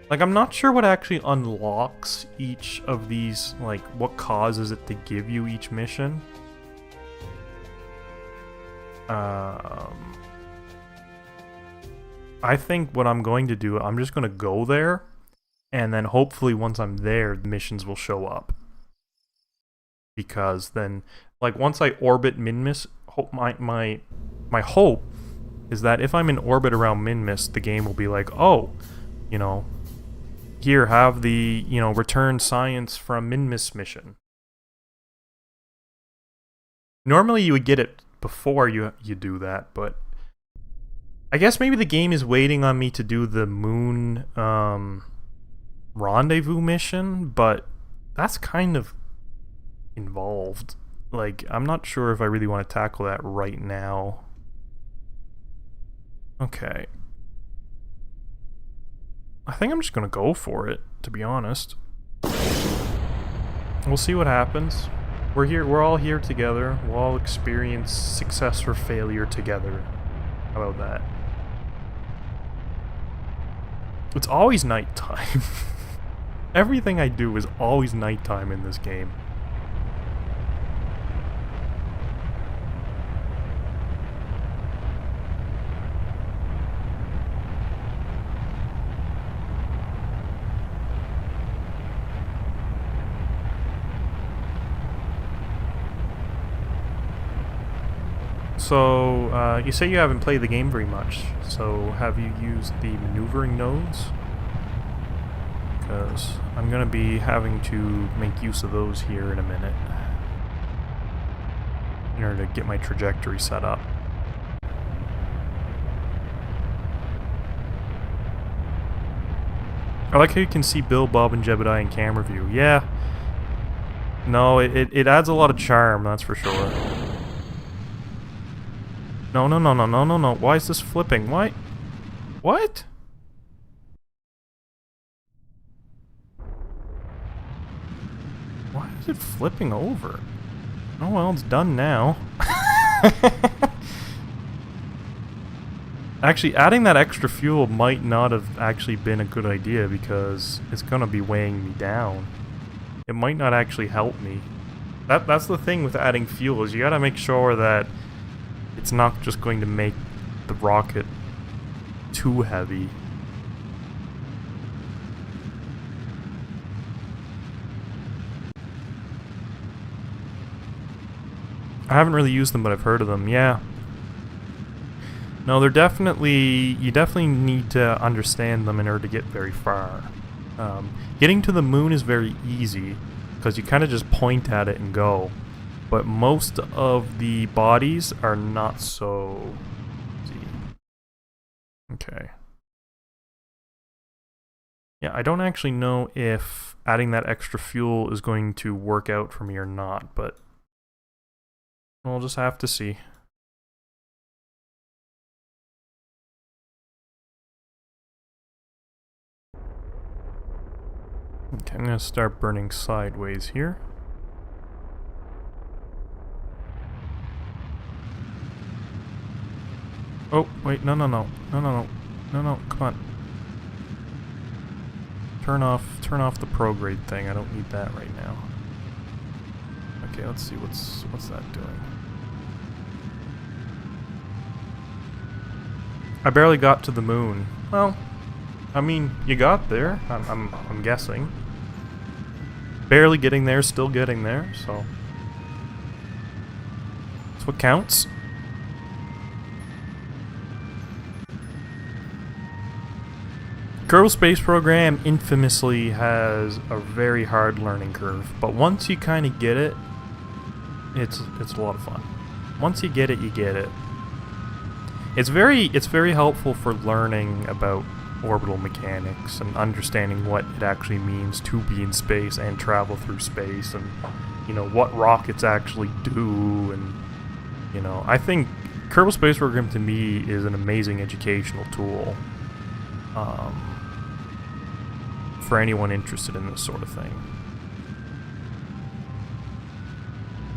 Like, I'm not sure what actually unlocks each of these, like, what causes it to give you each mission. I think what I'm going to do, I'm just going to go there, and then hopefully once I'm there, the missions will show up. Because then, like, once I orbit Min-miss, my hope is that if I'm in orbit around Min-miss, the game will be like, oh, you know, here, have the, you know, return science from Min-miss mission. Normally you would get it before you do that, but I guess maybe the game is waiting on me to do the moon rendezvous mission, but that's kind of involved. Like, I'm not sure if I really want to tackle that right now. Okay. I think I'm just gonna go for it, to be honest. We'll see what happens. We're all here together. We'll all experience success or failure together. How about that? It's always nighttime. Everything I do is always nighttime in this game. So, you say you haven't played the game very much, so have you used the maneuvering nodes? Because I'm going to be having to make use of those here in a minute in order to get my trajectory set up. I like how you can see Bill, Bob, and Jebediah in camera view. Yeah. No, it adds a lot of charm, that's for sure. No. Why is this flipping? Why? What? Why is it flipping over? Oh well, it's done now. Actually, adding that extra fuel might not have actually been a good idea because it's gonna be weighing me down. It might not actually help me. That's the thing with adding fuel, is you gotta make sure that it's not just going to make the rocket too heavy. I haven't really used them, but I've heard of them, yeah. No, they're definitely... You definitely need to understand them in order to get very far. Getting to the moon is very easy, because you kind of just point at it and go. But most of the bodies are not so easy. Okay. Yeah, I don't actually know if adding that extra fuel is going to work out for me or not, but we'll just have to see. Okay, I'm going to start burning sideways here. Oh, wait, no, come on. Turn off the prograde thing. I don't need that right now. Okay, let's see what's that doing. I barely got to the moon. Well, I mean, you got there. I'm guessing. Barely getting there, still getting there. So that's what counts. Kerbal Space Program infamously has a very hard learning curve, but once you kind of get it, it's a lot of fun. Once you get it, you get it. It's very helpful for learning about orbital mechanics and understanding what it actually means to be in space and travel through space, and you know what rockets actually do, and you know, I think Kerbal Space Program to me is an amazing educational tool. For anyone interested in this sort of thing.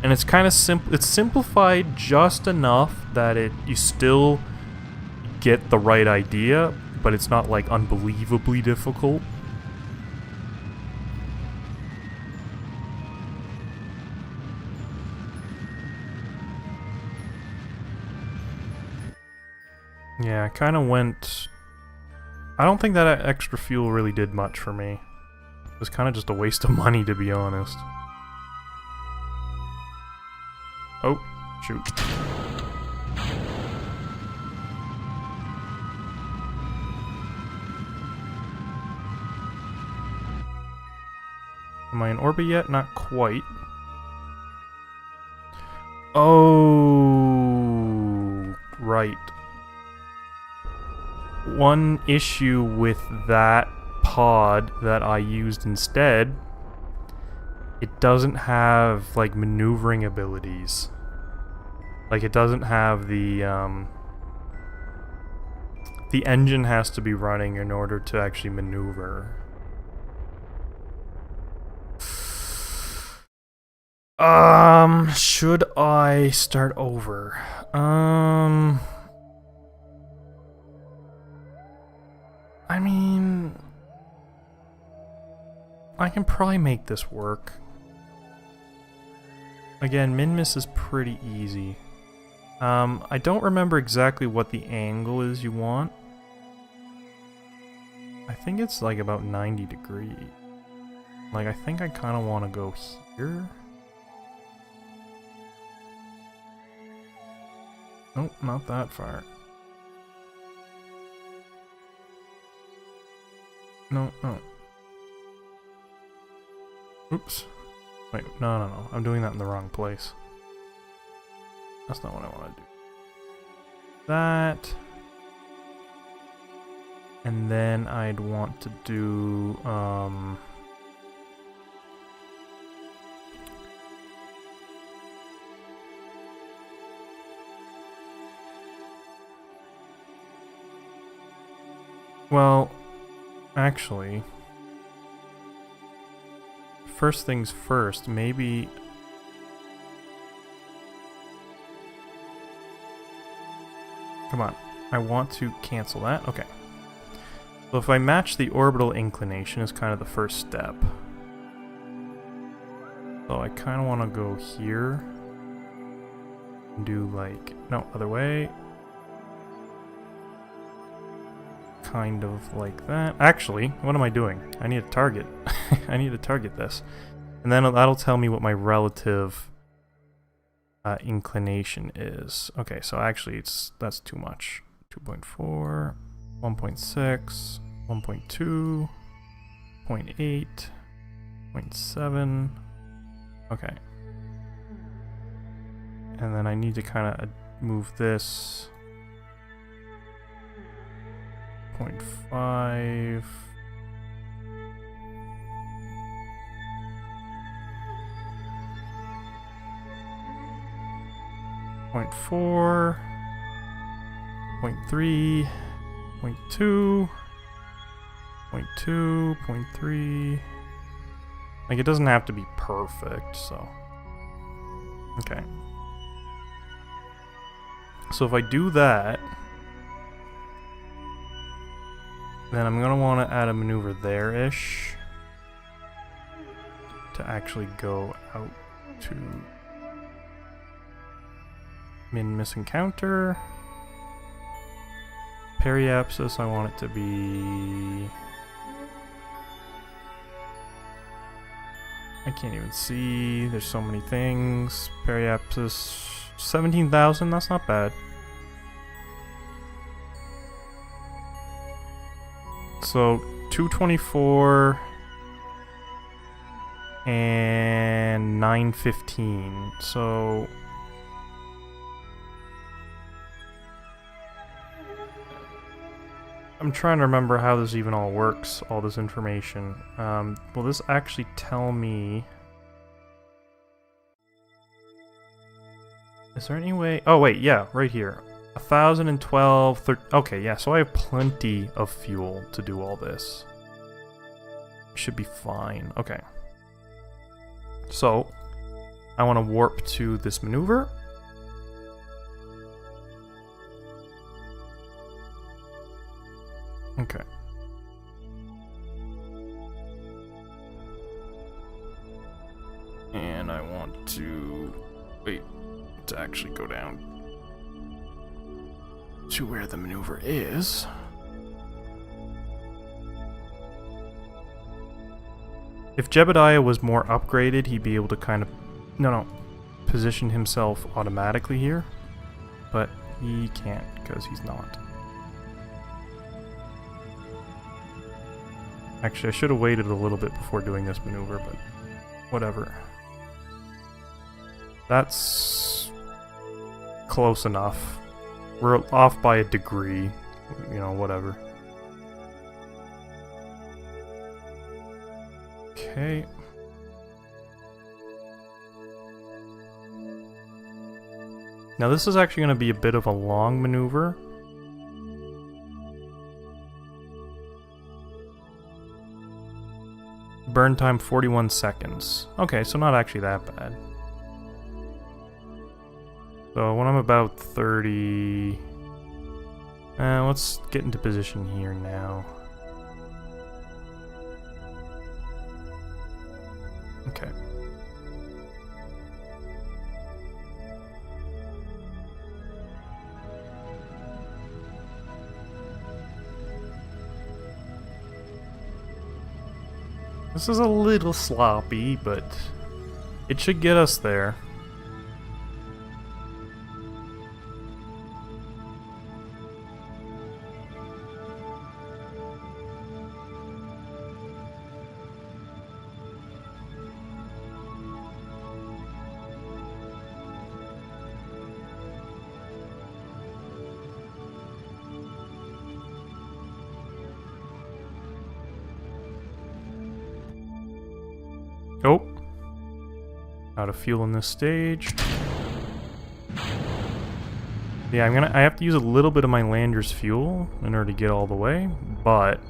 And it's kind of simple. It's simplified just enough that you still get the right idea, but it's not like unbelievably difficult. Yeah, I kind of went... I don't think that extra fuel really did much for me. It was kind of just a waste of money, to be honest. Oh, shoot. Am I in orbit yet? Not quite. Oh, right. One issue with that pod that I used instead, it doesn't have like maneuvering abilities. Like it doesn't have the engine has to be running in order to actually maneuver. Should I start over? I mean, I can probably make this work. Again, min-miss is pretty easy. I don't remember exactly what the angle is you want. I think it's like about 90 degrees. Like, I think I kind of want to go here. Nope, not that far. No. Oops. Wait, no. I'm doing that in the wrong place. That's not what I want to do. That. And then I'd want to do, well, actually, first things first, maybe... Come on, I want to cancel that. Okay. So if I match the orbital inclination is kind of the first step. So I kind of want to go here. And do like... No, other way. Kind of like that. Actually, what am I doing? I need a target. I need to target this. And then that'll tell me what my relative inclination is. Okay, so actually that's too much. 2.4, 1.6, 1.2, 0.8, 0.7. Okay. And then I need to kind of move this 0.5. Point 4, 0.3, 0.2, 0.2, 0.3. Like, it doesn't have to be perfect, so. Okay. So if I do that, then I'm gonna want to add a maneuver there-ish to actually go out to miss encounter. Periapsis, I want it to be... I can't even see, there's so many things. Periapsis, 17,000, that's not bad. So, 224 and 915, so... I'm trying to remember how this even all works, all this information. Will this actually tell me... Is there any way... Oh wait, yeah, right here. 1,012... Okay, yeah, so I have plenty of fuel to do all this. Should be fine. Okay. So, I want to warp to this maneuver. Okay. And I want to... Wait, to actually go down to where the maneuver is. If Jebediah was more upgraded, he'd be able to kind of... No, position himself automatically here. But he can't, because he's not. Actually, I should have waited a little bit before doing this maneuver, but whatever. That's close enough. We're off by a degree, you know, whatever. Okay. Now this is actually going to be a bit of a long maneuver. Burn time 41 seconds. Okay, so not actually that bad. So when I'm about 30... let's get into position here now. Okay. This is a little sloppy, but it should get us there. Oh, out of fuel in this stage. Yeah, I have to use a little bit of my lander's fuel in order to get all the way, but...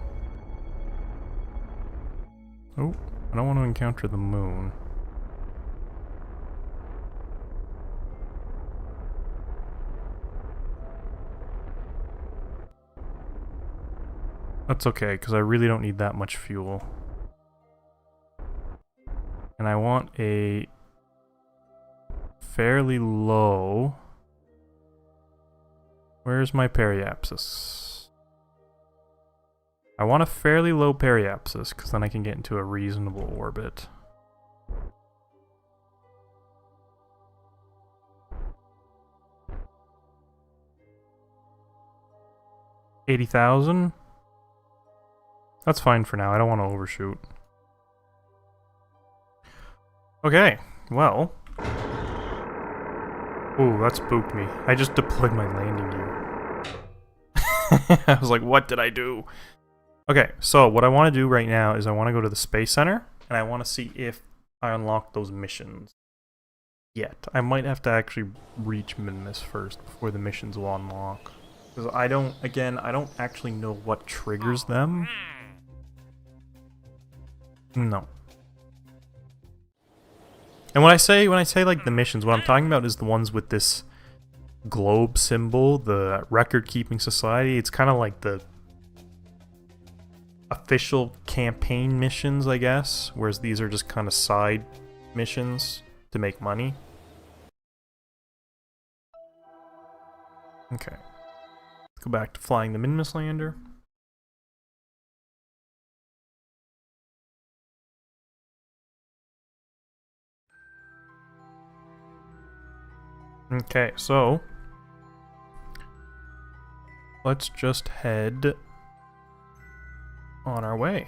Oh, I don't want to encounter the moon. That's okay, because I really don't need that much fuel. And I want a fairly low... Where's my periapsis? I want a fairly low periapsis, because then I can get into a reasonable orbit. 80,000? That's fine for now. I don't want to overshoot. Okay, well. Ooh, that spooked me. I just deployed my landing gear. I was like, what did I do? Okay, so what I want to do right now is I want to go to the Space Center, and I want to see if I unlock those missions yet. I might have to actually reach Minimus first before the missions will unlock. Because I don't actually know what triggers them. No. And when I say like the missions, what I'm talking about is the ones with this globe symbol, the record-keeping society. It's kind of like the official campaign missions, I guess, whereas these are just kind of side missions to make money. Okay. Let's go back to flying the Minimus lander. Okay, so let's just head on our way.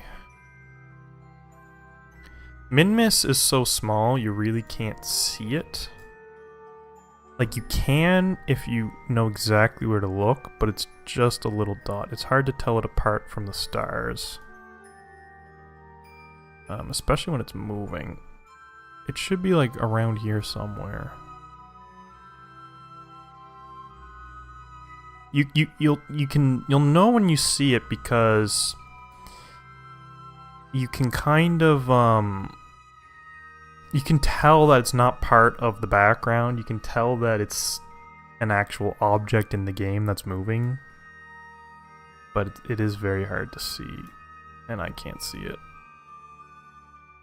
Minimus is so small, you really can't see it. Like, you can if you know exactly where to look, but it's just a little dot. It's hard to tell it apart from the stars. Especially when it's moving. It should be, like, around here somewhere. You'll know when you see it because you can kind of you can tell that it's not part of the background. You can tell that it's an actual object in the game that's moving. But it is very hard to see, and I can't see it.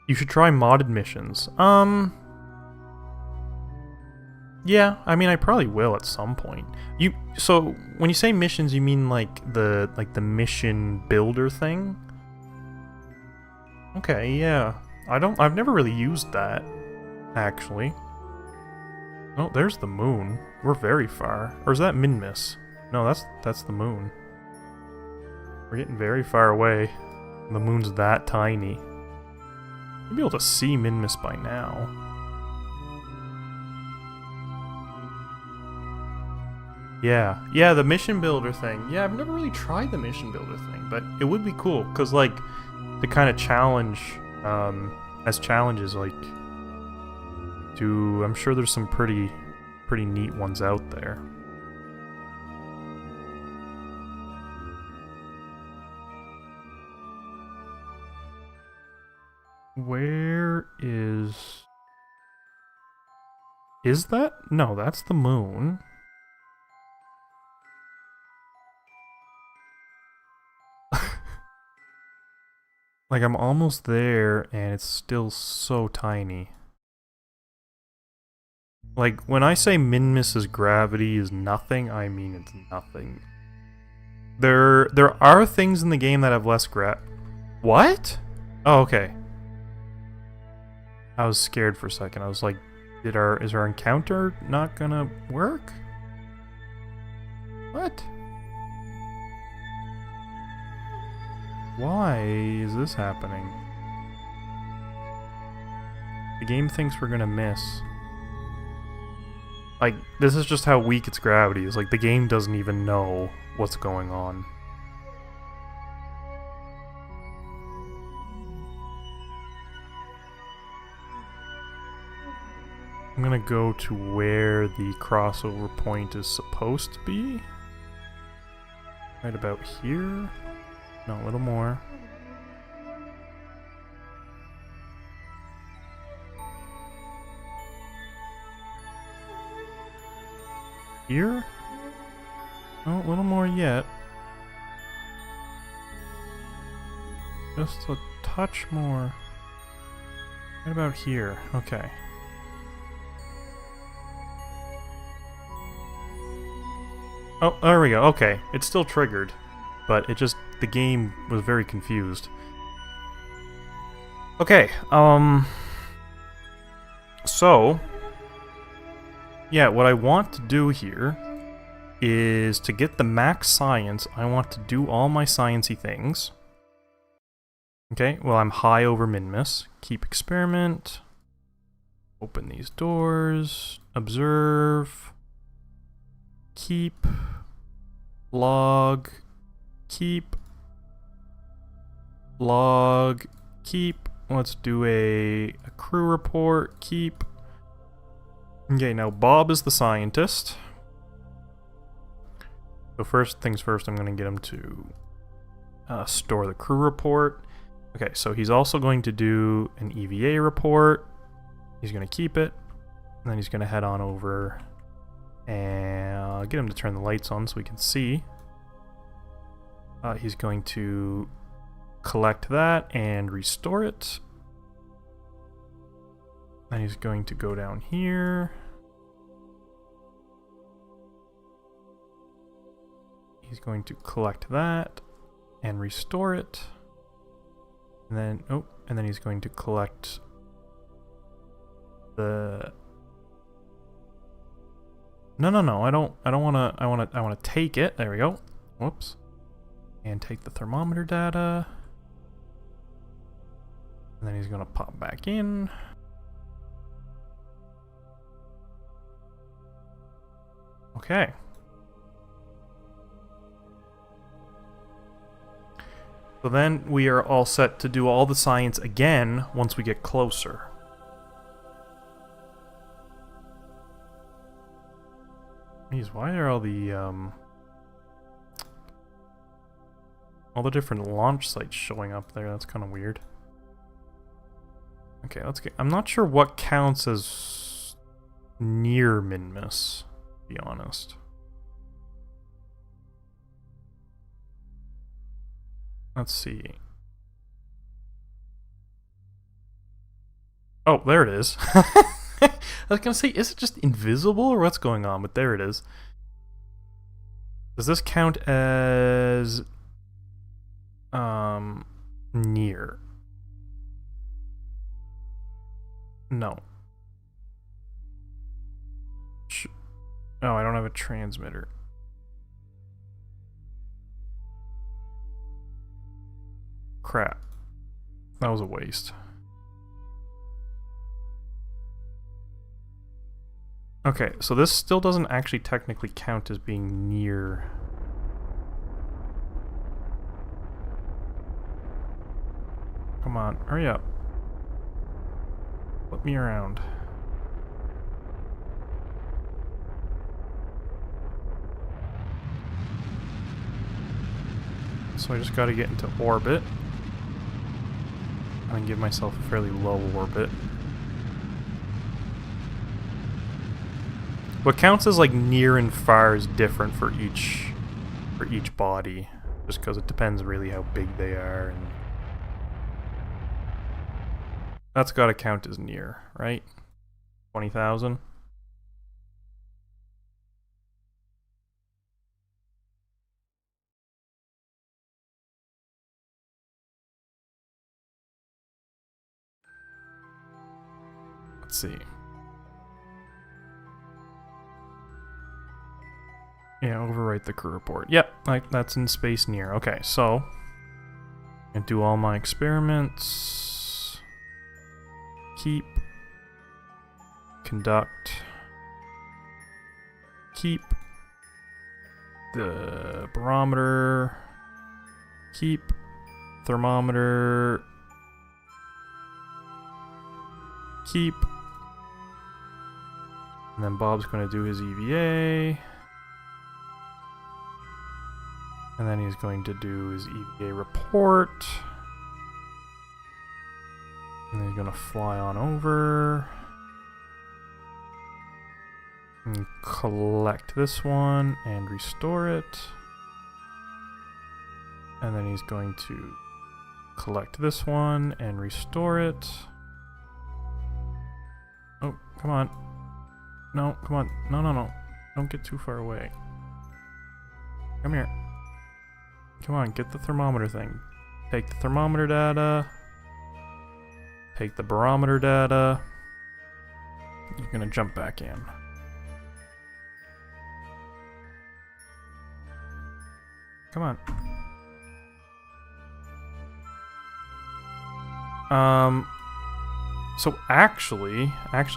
You should try modded missions. Yeah, I mean I probably will at some point. So when you say missions, you mean like the mission builder thing? Okay, yeah. I've never really used that, actually. Oh, there's the moon. We're very far. Or is that Minmus? No, that's the moon. We're getting very far away. The moon's that tiny. You'll be able to see Minmus by now. Yeah, the mission builder thing. Yeah, I've never really tried the mission builder thing, but it would be cool, because, like, the kind of challenge, as challenges, like, I'm sure there's some pretty neat ones out there. Where is that? No, that's the moon. Like, I'm almost there, and it's still so tiny. Like, when I say Minmus's gravity is nothing, I mean it's nothing. There are things in the game that have less What? Oh, okay. I was scared for a second. I was like, is our encounter not gonna work? What? Why is this happening? The game thinks we're gonna miss. Like, this is just how weak its gravity is. Like, the game doesn't even know what's going on. I'm gonna go to where the crossover point is supposed to be. Right about here. No, a little more. Here? Oh, a little more yet. Just a touch more. Right about here. Okay. Oh, there we go. Okay. It's still triggered. But the game was very confused. Okay, so, yeah, what I want to do here is to get the max science, I want to do all my sciencey things. Okay, well, I'm high over min-miss. Keep experiment. Open these doors. Observe. Keep. Log. Keep. Log. Keep. Let's do a crew report. Keep. Okay, now Bob is the scientist. So first things first, I'm going to get him to store the crew report. Okay, so he's also going to do an EVA report. He's going to keep it. And then he's going to head on over and get him to turn the lights on so we can see. He's going to collect that and restore it. Then he's going to go down here. He's going to collect that and restore it. And then and then he's going to collect the No, I don't want to take it. There we go. Whoops. And take the thermometer data. And then he's going to pop back in. Okay. So then we are all set to do all the science again once we get closer. Geez, why are all the different launch sites showing up there? That's kind of weird. Okay, let's get... I'm not sure what counts as near min-miss, to be honest. Let's see. Oh, there it is. I was gonna say, is it just invisible or what's going on? But there it is. Does this count as near? No. Oh, I don't have a transmitter. Crap. That was a waste. Okay, so this still doesn't actually technically count as being near. Come on, hurry up. Flip me around. So I just gotta get into orbit. And give myself a fairly low orbit. What counts as like near and far is different for each body, just because it depends really how big they are, and that's got to count as near, right? 20,000. Let's see. Yeah, overwrite the crew report. Yep, like that's in space near. Okay, so I do all my experiments. Keep. Conduct. Keep. The barometer. Keep. Thermometer. Keep. And then Bob's going to do his EVA. And then he's going to do his EVA report. And then he's going to fly on over. And collect this one and restore it. And then he's going to collect this one and restore it. Oh, come on. No, come on. No. Don't get too far away. Come here. Come on, get the thermometer thing. Take the thermometer data. Take the barometer data. You're gonna jump back in. Come on. So actually,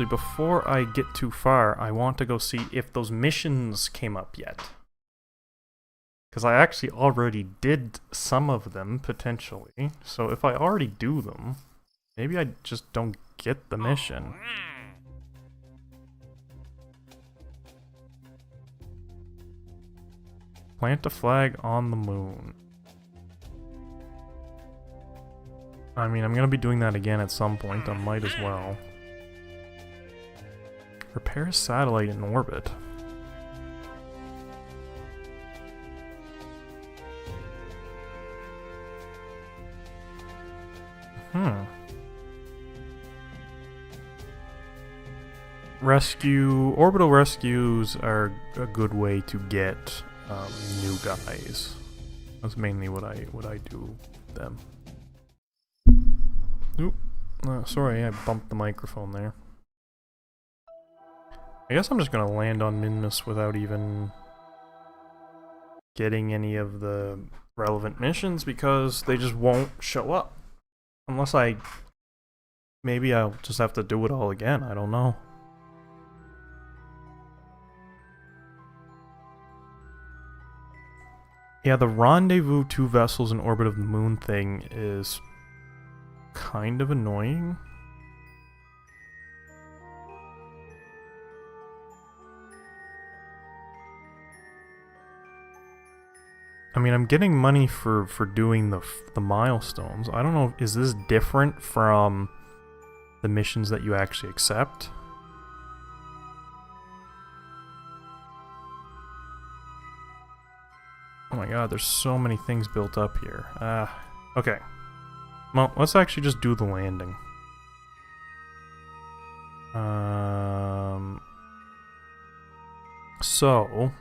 before I get too far, I want to go see if those missions came up yet. Because I actually already did some of them, potentially. So if I already do them, maybe I just don't get the mission. Plant a flag on the moon. I mean, I'm gonna be doing that again at some point. I might as well. Repair a satellite in orbit. Orbital rescues are a good way to get new guys. That's mainly what I do with them. Oop. Sorry, I bumped the microphone there. I guess I'm just gonna land on Minmus without even getting any of the relevant missions because they just won't show up. Unless maybe I'll just have to do it all again, I don't know. Yeah, the rendezvous 2 vessels in orbit of the moon thing is kind of annoying. I mean, I'm getting money for doing the milestones. I don't know, is this different from the missions that you actually accept? Oh my god, there's so many things built up here. Okay. Well, let's actually just do the landing. So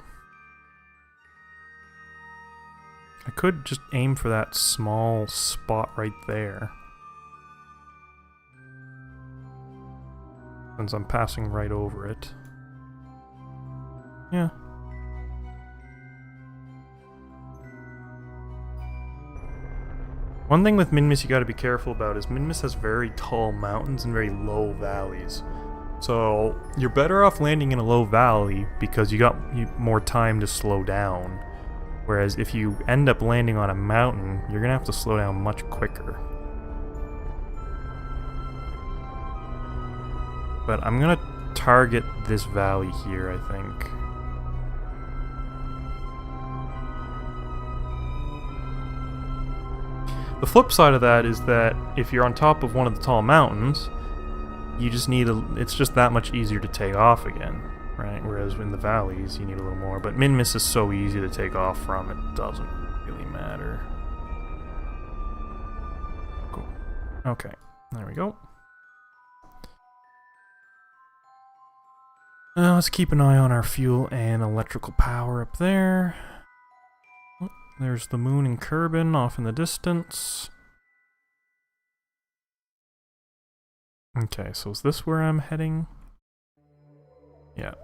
I could just aim for that small spot right there. Since I'm passing right over it. Yeah. One thing with Minmus you gotta be careful about is Minmus has very tall mountains and very low valleys. So you're better off landing in a low valley because you got more time to slow down. Whereas if you end up landing on a mountain, you're gonna have to slow down much quicker. But I'm gonna target this valley here, I think. The flip side of that is that if you're on top of one of the tall mountains, you just need it's just that much easier to take off again, right? Whereas in the valleys, you need a little more. But Minmus is so easy to take off from, it doesn't really matter. Cool. Okay, there we go. Now let's keep an eye on our fuel and electrical power up there. There's the moon and Kerbin off in the distance. Okay, so is this where I'm heading? Yeah.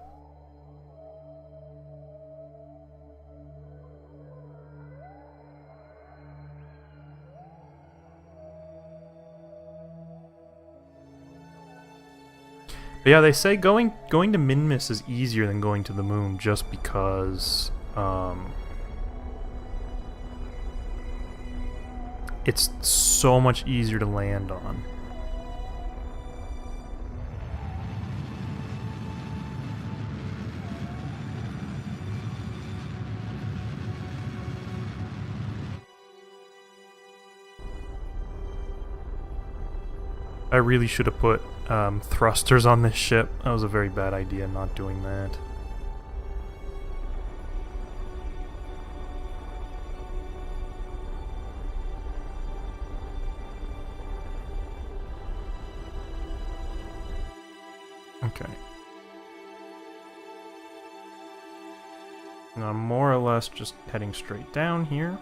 But yeah, they say going to Minmus is easier than going to the moon just because it's so much easier to land on. I really should have put thrusters on this ship. That was a very bad idea not doing that. Okay. Now I'm more or less just heading straight down here.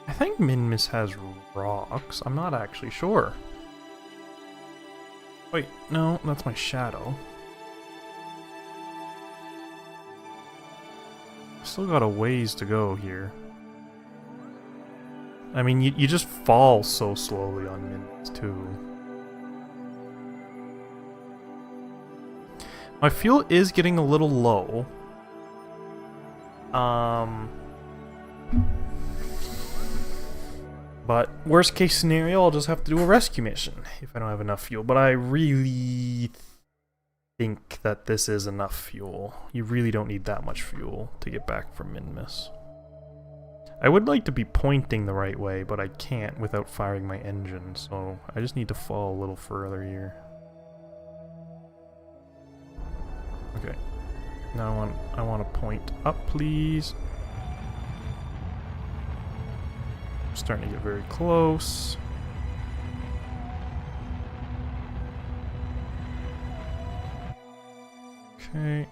I think Minmus has rocks. I'm not actually sure. Wait, no, that's my shadow. still got a ways to go here. I mean, you just fall so slowly on minutes, too. My fuel is getting a little low. But worst case scenario, I'll just have to do a rescue mission if I don't have enough fuel. But I really think that this is enough fuel. You really don't need that much fuel to get back from Minmus. I would like to be pointing the right way, but I can't without firing my engine, so I just need to fall a little further here. Okay. Now I want to point up, please. I'm starting to get very close. Okay.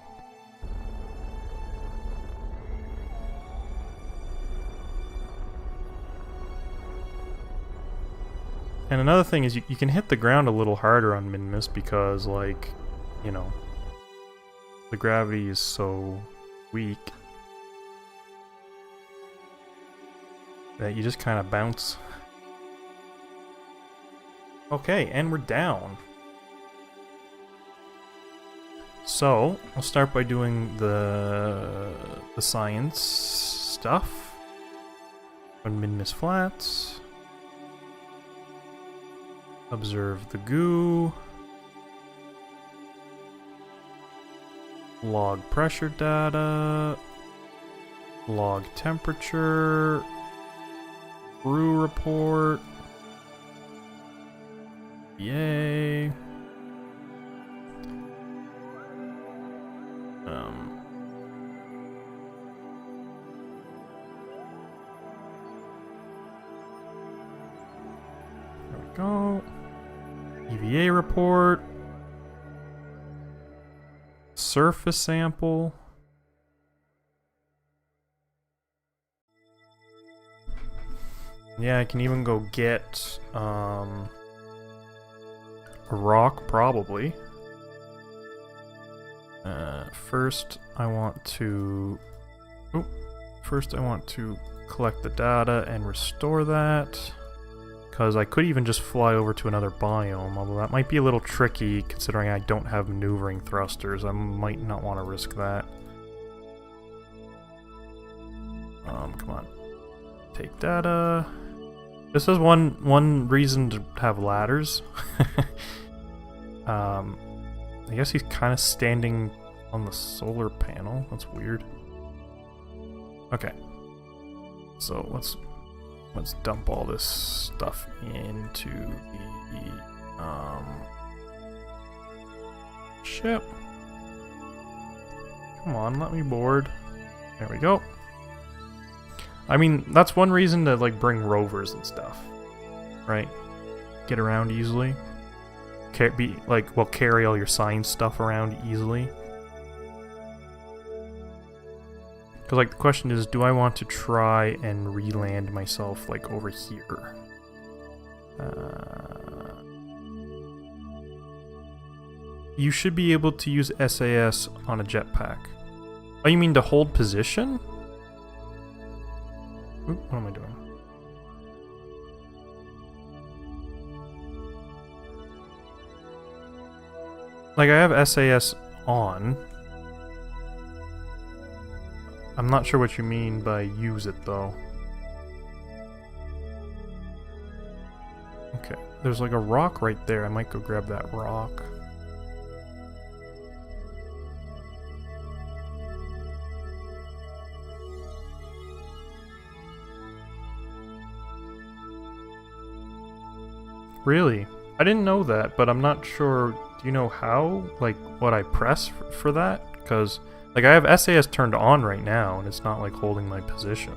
And another thing is you can hit the ground a little harder on Minmus because, like, you know, the gravity is so weak that you just kind of bounce. Okay, and we're down. So, I'll start by doing the science stuff on Minmus Flats. Observe the goo. Log pressure data. Log temperature. Brew report. Yay. There we go. EVA report. Surface sample. Yeah, I can even go get a rock, probably. First I want to collect the data and restore that, because I could even just fly over to another biome, although that might be a little tricky considering I don't have maneuvering thrusters. I might not want to risk that. Come on. Take data. This is one reason to have ladders. I guess he's kind of standing on the solar panel. That's weird. Okay. So let's dump all this stuff into the ship. Come on, let me board. There we go. I mean, that's one reason to, like, bring rovers and stuff, right? Get around easily. Carry all your science stuff around easily. Because, like, the question is, do I want to try and re-land myself, like, over here? You should be able to use SAS on a jetpack. Oh, you mean to hold position? Oop, what am I doing? Like, I have SAS on. I'm not sure what you mean by use it, though. Okay, there's like a rock right there. I might go grab that rock. Really? I didn't know that, but I'm not sure. Do you know how? Like, what I press for that? Because, like, I have SAS turned on right now, and it's not, like, holding my position.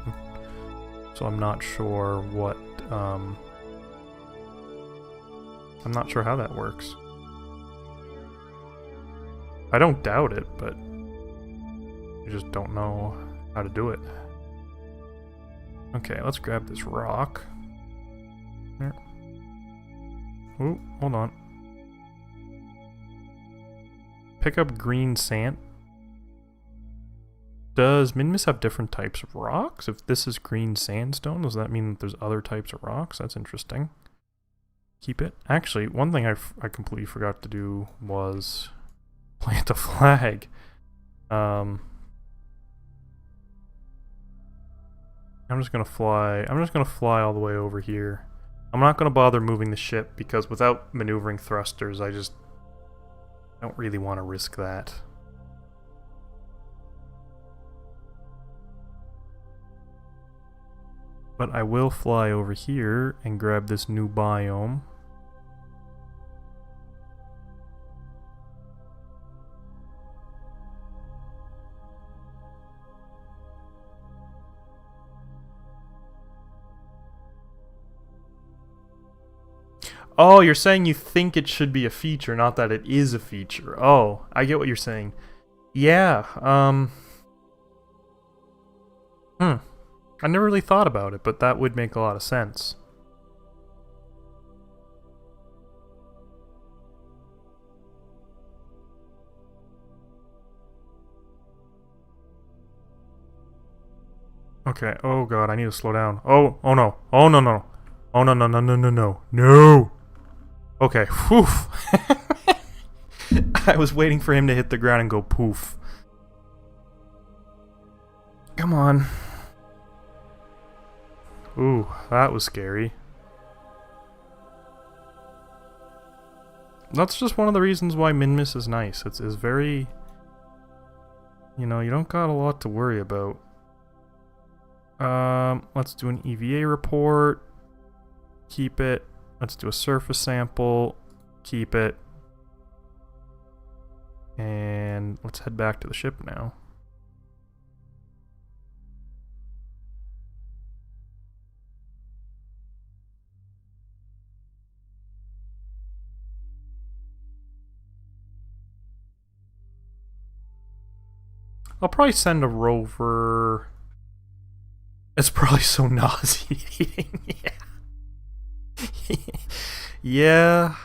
So I'm not sure what, I'm not sure how that works. I don't doubt it, but I just don't know how to do it. Okay, let's grab this rock. Here. Ooh, hold on. Pick up green sand. Does Minmus have different types of rocks? If this is green sandstone, does that mean that there's other types of rocks? That's interesting. Keep it. Actually, one thing I completely forgot to do was plant a flag. I'm just gonna fly. I'm just gonna fly all the way over here. I'm not gonna bother moving the ship because without maneuvering thrusters, I don't really want to risk that. But I will fly over here and grab this new biome. Oh, you're saying you think it should be a feature, not that it is a feature. Oh, I get what you're saying. Yeah, I never really thought about it, but that would make a lot of sense. Okay, oh god, I need to slow down. Oh no. Oh no no. Oh no no no no no no. No! Okay, whew. I was waiting for him to hit the ground and go poof. Come on. Ooh, that was scary. That's just one of the reasons why Minmus is nice. It's very... You know, you don't got a lot to worry about. Let's do an EVA report. Keep it. Let's do a surface sample. Keep it. And let's head back to the ship now. I'll probably send a rover. It's probably so nauseating. Yeah. Yeah.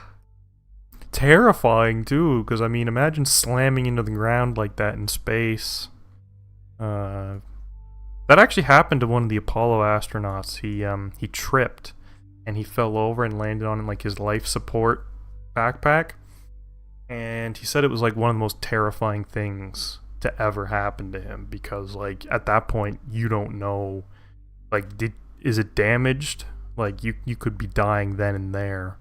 Terrifying too, because I mean, imagine slamming into the ground like that in space. That actually happened to one of the Apollo astronauts. He tripped and he fell over and landed on like his life support backpack. And he said it was like one of the most terrifying things to ever happen to him, because like at that point you don't know, like, is it damaged? Like you could be dying then and there.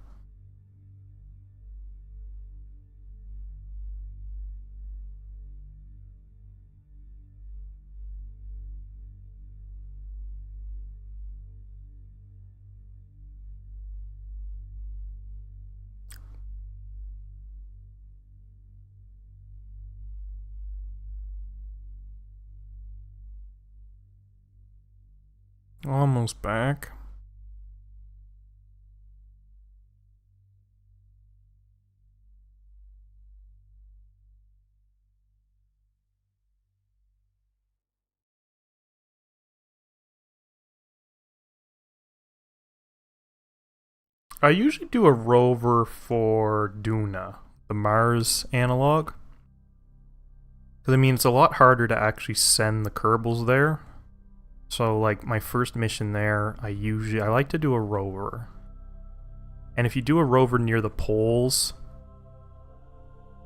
Almost back. I usually do a rover for Duna, the Mars analog. Because I mean, it's a lot harder to actually send the Kerbals there. So like my first mission there, I like to do a rover. And if you do a rover near the poles,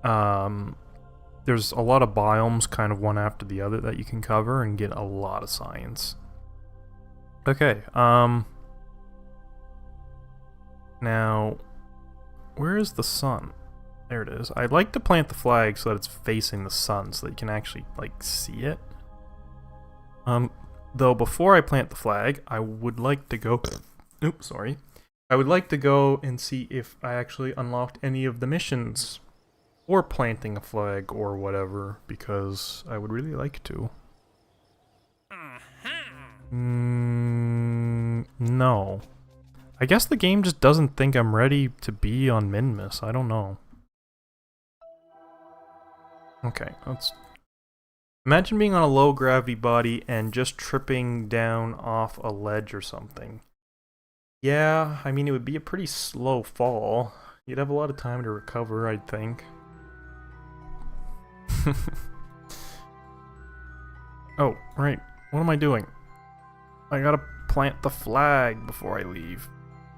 there's a lot of biomes kind of one after the other that you can cover and get a lot of science. Okay, now, where is the sun? There it is. I'd like to plant the flag so that it's facing the sun so that you can actually, like, see it. Though before I plant the flag, I would like to go... Oops, sorry. I would like to go and see if I actually unlocked any of the missions or planting a flag or whatever, because I would really like to. No. I guess the game just doesn't think I'm ready to be on Minmus. I don't know. Okay, let's... Imagine being on a low gravity body and just tripping down off a ledge or something. Yeah, I mean, it would be a pretty slow fall. You'd have a lot of time to recover, I'd think. Oh, right. What am I doing? I gotta plant the flag before I leave.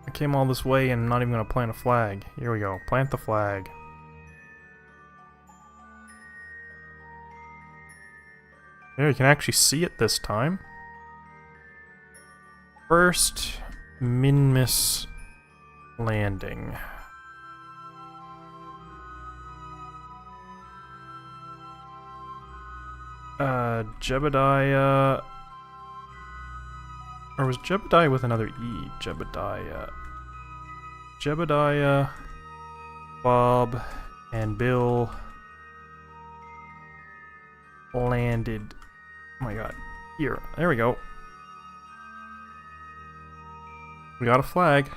I came all this way and I'm not even gonna plant a flag. Here we go. Plant the flag. There, you can actually see it this time. First, Minmus landing. Jebediah... Or was Jebediah with another E? Jebediah... Jebediah, Bob, and Bill landed... Oh my god. Here. There we go. We got a flag.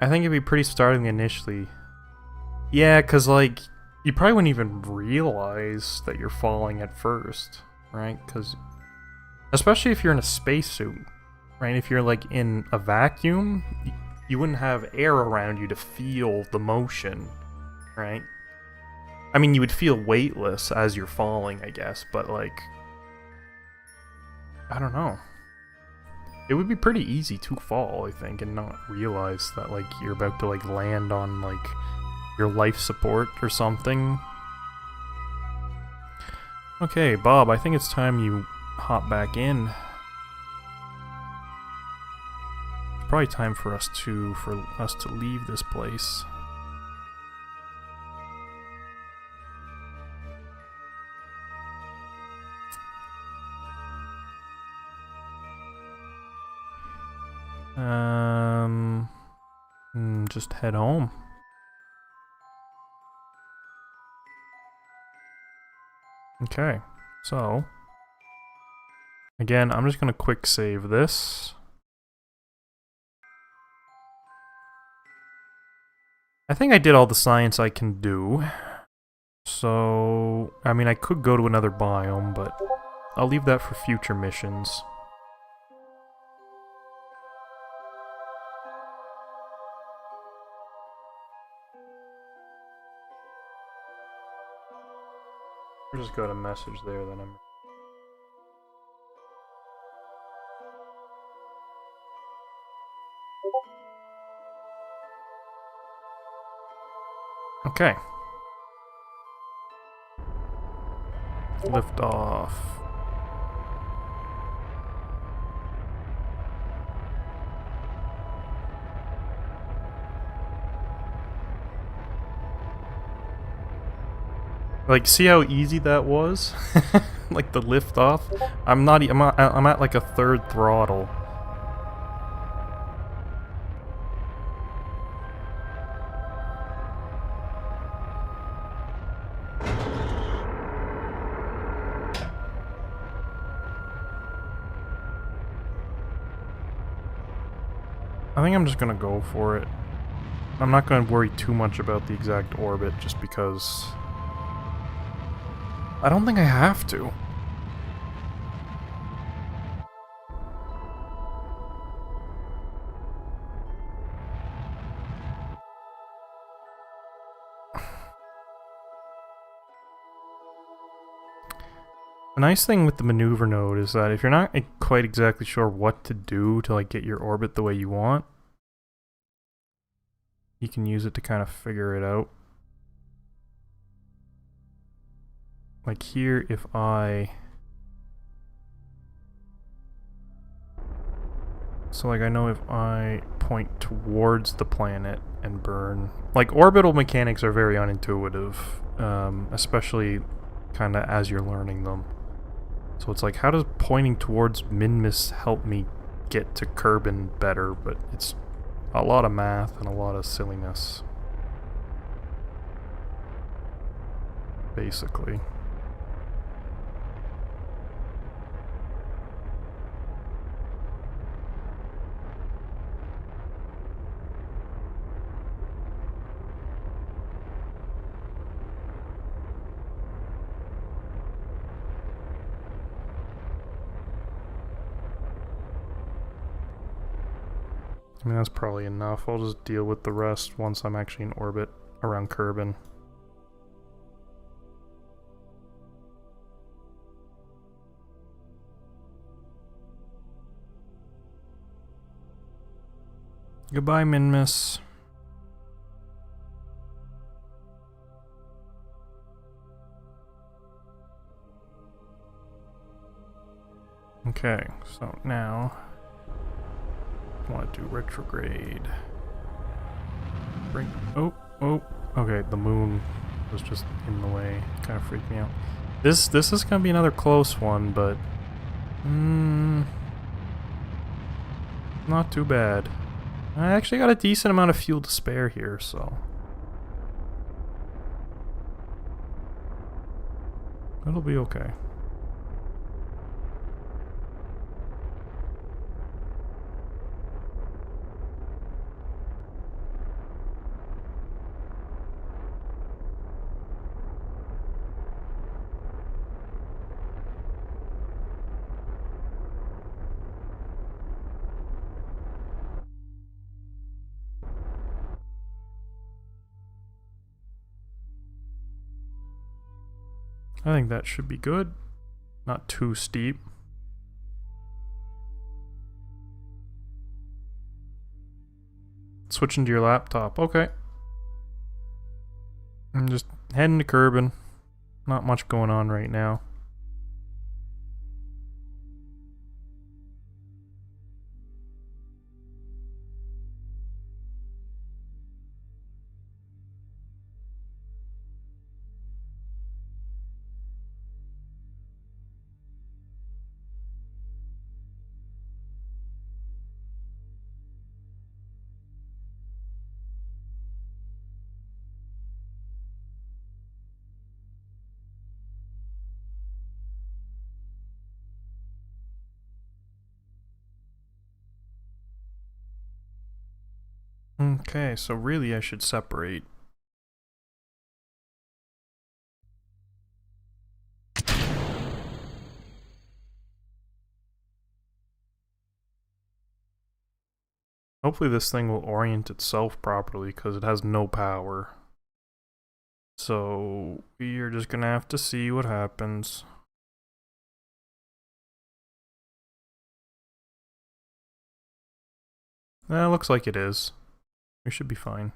I think it'd be pretty startling initially. Yeah, because, like, you probably wouldn't even realize that you're falling at first, right? Because, especially if you're in a spacesuit, right? If you're, like, in a vacuum, you wouldn't have air around you to feel the motion, right? I mean, you would feel weightless as you're falling, I guess, but, like, I don't know. It would be pretty easy to fall, I think, and not realize that, like, you're about to, like, land on, like, your life support or something. Okay, Bob, I think it's time you hop back in. It's probably time for us to leave this place. Just head home. Okay, so again, I'm just gonna quick save this. I think I did all the science I can do. So, I mean, I could go to another biome, but I'll leave that for future missions. I'll just go to message there, then I'm... Okay. Lift off. Like, see how easy that was? Like the lift off? I'm at like a third throttle. I think I'm just gonna go for it. I'm not gonna worry too much about the exact orbit just because I don't think I have to. The nice thing with the maneuver node is that if you're not quite exactly sure what to do to like get your orbit the way you want, you can use it to kind of figure it out. Like here, if I... So like I know if I point towards the planet and burn... Like orbital mechanics are very unintuitive, especially kind of as you're learning them. So it's like, how does pointing towards Minmus help me get to Kerbin better? But it's a lot of math and a lot of silliness. Basically. I mean, that's probably enough. I'll just deal with the rest once I'm actually in orbit around Kerbin. Goodbye, Minmus. Okay, so now I want to do retrograde. Bring. Oh. Okay, the moon was just in the way. Kind of freaked me out. This is gonna be another close one, but not too bad. I actually got a decent amount of fuel to spare here, so it'll be okay. I think that should be good. Not too steep. Switching to your laptop. Okay. I'm just heading to Kerbin. Not much going on right now. Okay, so really I should separate. Hopefully this thing will orient itself properly because it has no power. So we're just gonna have to see what happens. Looks like it is. We should be fine.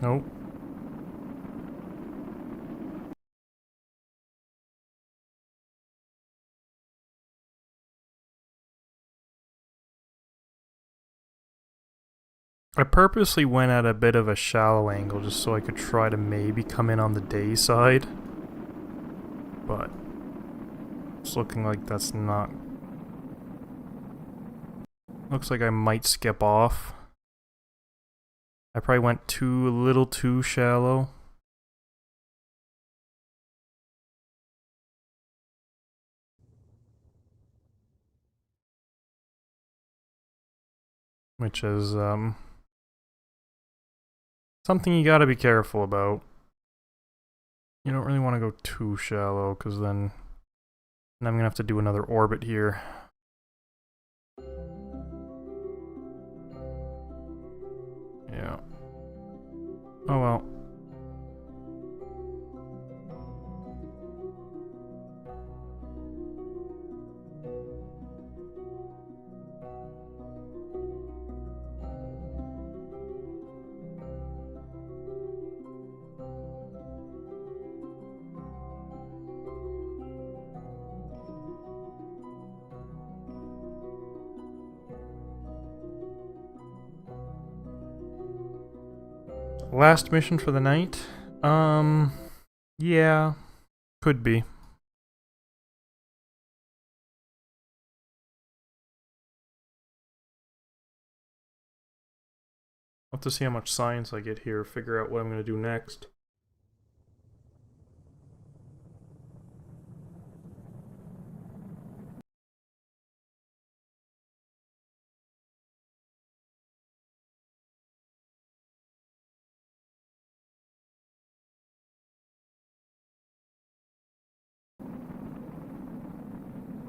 Nope. I purposely went at a bit of a shallow angle just so I could try to maybe come in on the day side. But it's looking like that's not... Looks like I might skip off. I probably went a little too shallow. Which is, something you gotta be careful about. You don't really want to go too shallow, because then I'm gonna have to do another orbit here. Yeah. Oh well. Last mission for the night? Yeah. Could be. I'll have to see how much science I get here, figure out what I'm gonna do next.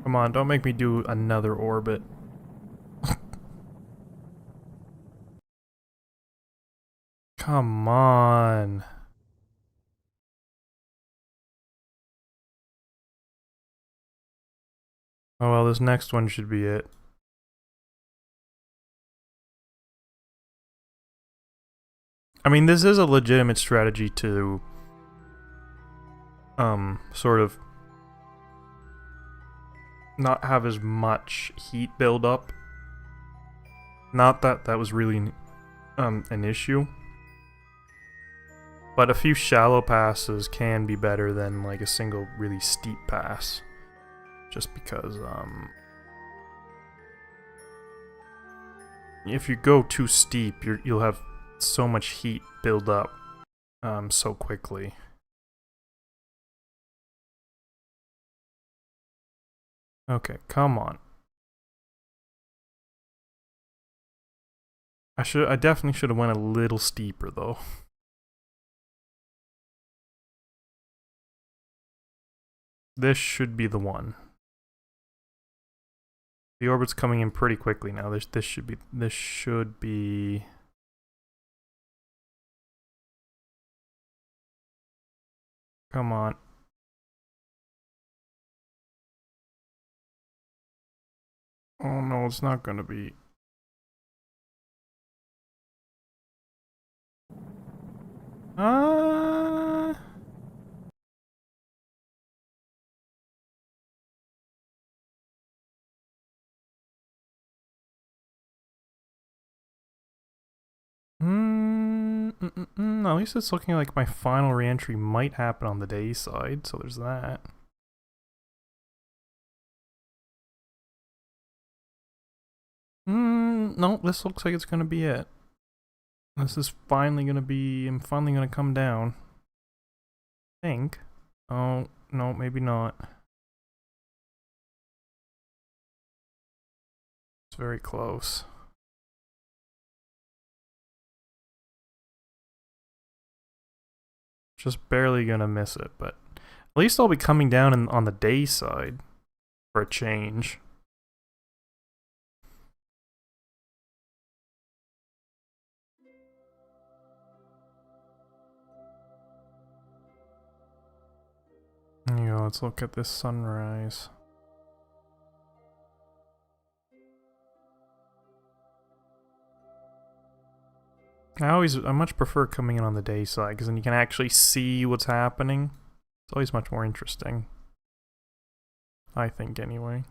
Come on, don't make me do another orbit. Come on. Oh well, this next one should be it. I mean, this is a legitimate strategy to sort of not have as much heat build up. Not that that was really an issue, but a few shallow passes can be better than like a single really steep pass, just because if you go too steep, you'll have so much heat build up so quickly. Okay, come on. I definitely should have went a little steeper though. This should be the one. The orbit's coming in pretty quickly now. This should be Come on. Oh no, it's not gonna be. At least it's looking like my final reentry might happen on the day side, so there's that. No, this looks like it's gonna be it. This is finally gonna be. I'm finally gonna come down. I think. Oh, no, maybe not. It's very close. Just barely gonna miss it, but at least I'll be coming down on the day side for a change. You know, let's look at this sunrise. I much prefer coming in on the day side, because then you can actually see what's happening. It's always much more interesting. I think, anyway.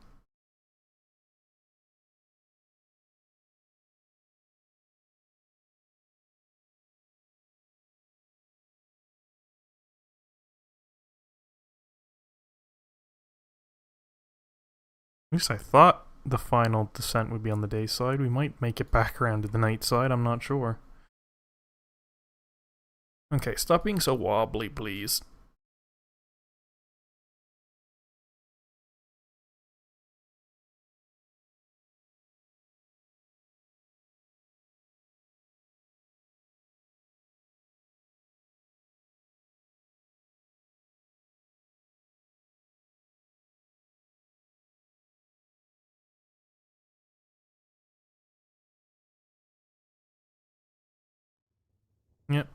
At least I thought the final descent would be on the day side. We might make it back around to the night side, I'm not sure. Okay, stop being so wobbly, please. Yep.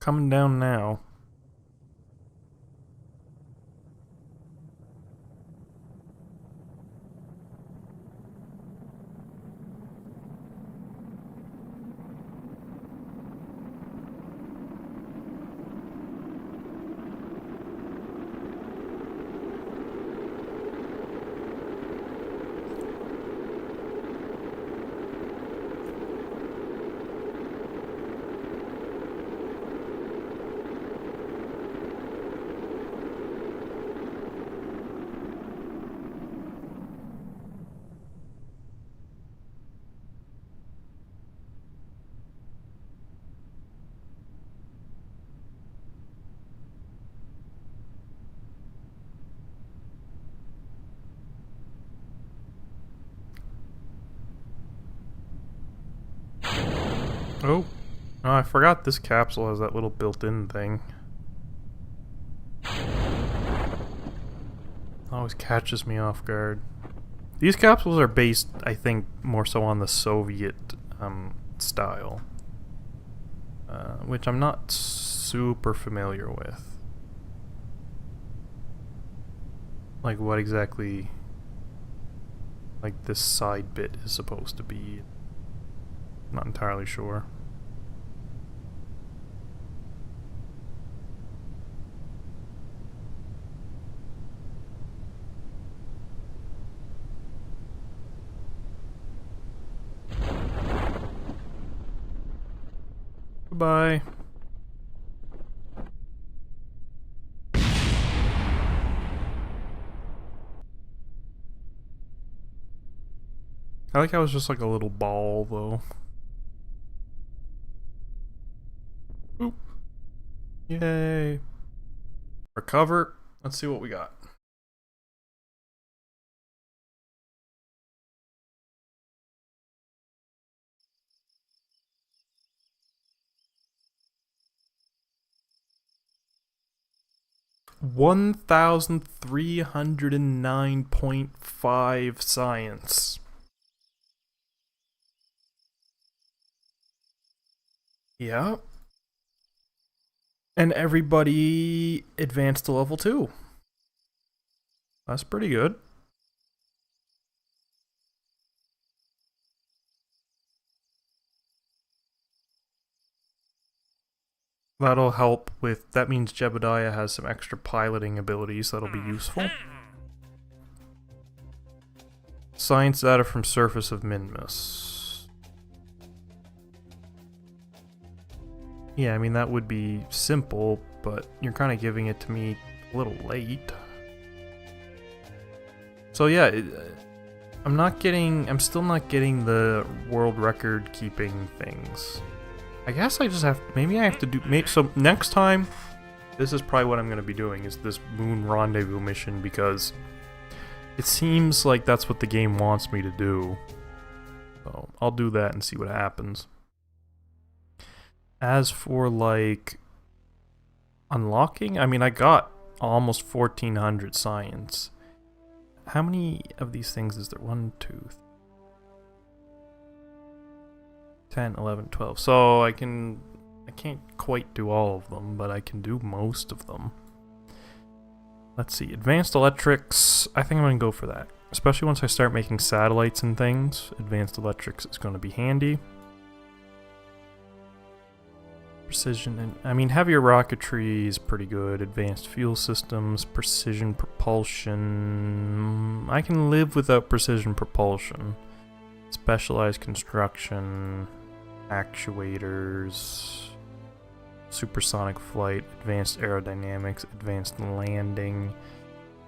Coming down now. Oh. Oh, I forgot this capsule has that little built-in thing. Always catches me off guard. These capsules are based, I think, more so on the Soviet style. which I'm not super familiar with. Like what exactly like this side bit is supposed to be. Not entirely sure. Goodbye. I like how it's just like a little ball, though. Oop. Yay. Recover. Let's see what we got. $1,309.5 science. Yeah. And everybody advanced to level 2. That's pretty good. That'll help with, that means Jebediah has some extra piloting abilities that'll be useful. Science data from surface of Minmus. Yeah, I mean that would be simple, but you're kind of giving it to me a little late. So yeah, I'm still not getting the world record keeping things. I guess I just have, maybe I have to do, so next time, this is probably what I'm going to be doing, is this moon rendezvous mission, because it seems like that's what the game wants me to do. So I'll do that and see what happens. As for like unlocking, I mean I got almost 1400 science. How many of these things is there? 1, 2, 10, 11, 12. So I can't quite do all of them, but I can do most of them. Let's see, advanced electrics, I think I'm going to go for that. Especially once I start making satellites and things, advanced electrics is going to be handy. Precision, and I mean heavier rocketry is pretty good. Advanced fuel systems, precision propulsion. I can live without precision propulsion. Specialized construction, actuators, supersonic flight, advanced aerodynamics, advanced landing.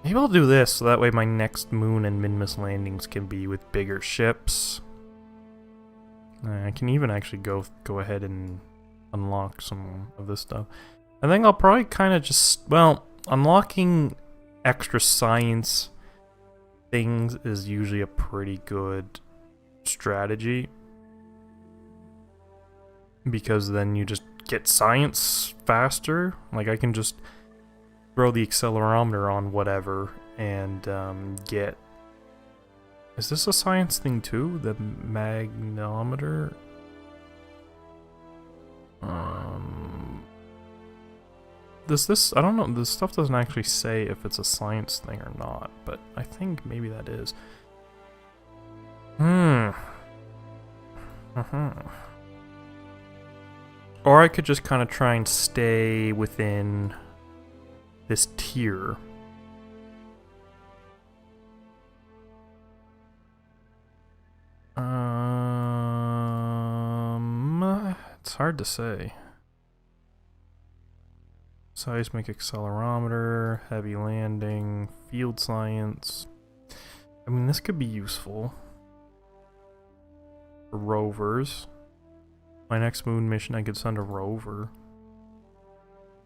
Maybe I'll do this so that way my next moon and Minmus landings can be with bigger ships. I can even actually go ahead and unlock some of this stuff. I think I'll probably kind of just, well, unlocking extra science things is usually a pretty good strategy, because then you just get science faster. Like I can just throw the accelerometer on whatever and get, is this a science thing too? The magnometer? Does this, I don't know, this stuff doesn't actually say if it's a science thing or not, but I think maybe that is. Or I could just kind of try and stay within this tier. It's hard to say. Seismic accelerometer, heavy landing, field science. I mean, this could be useful for rovers. My next moon mission, I could send a rover.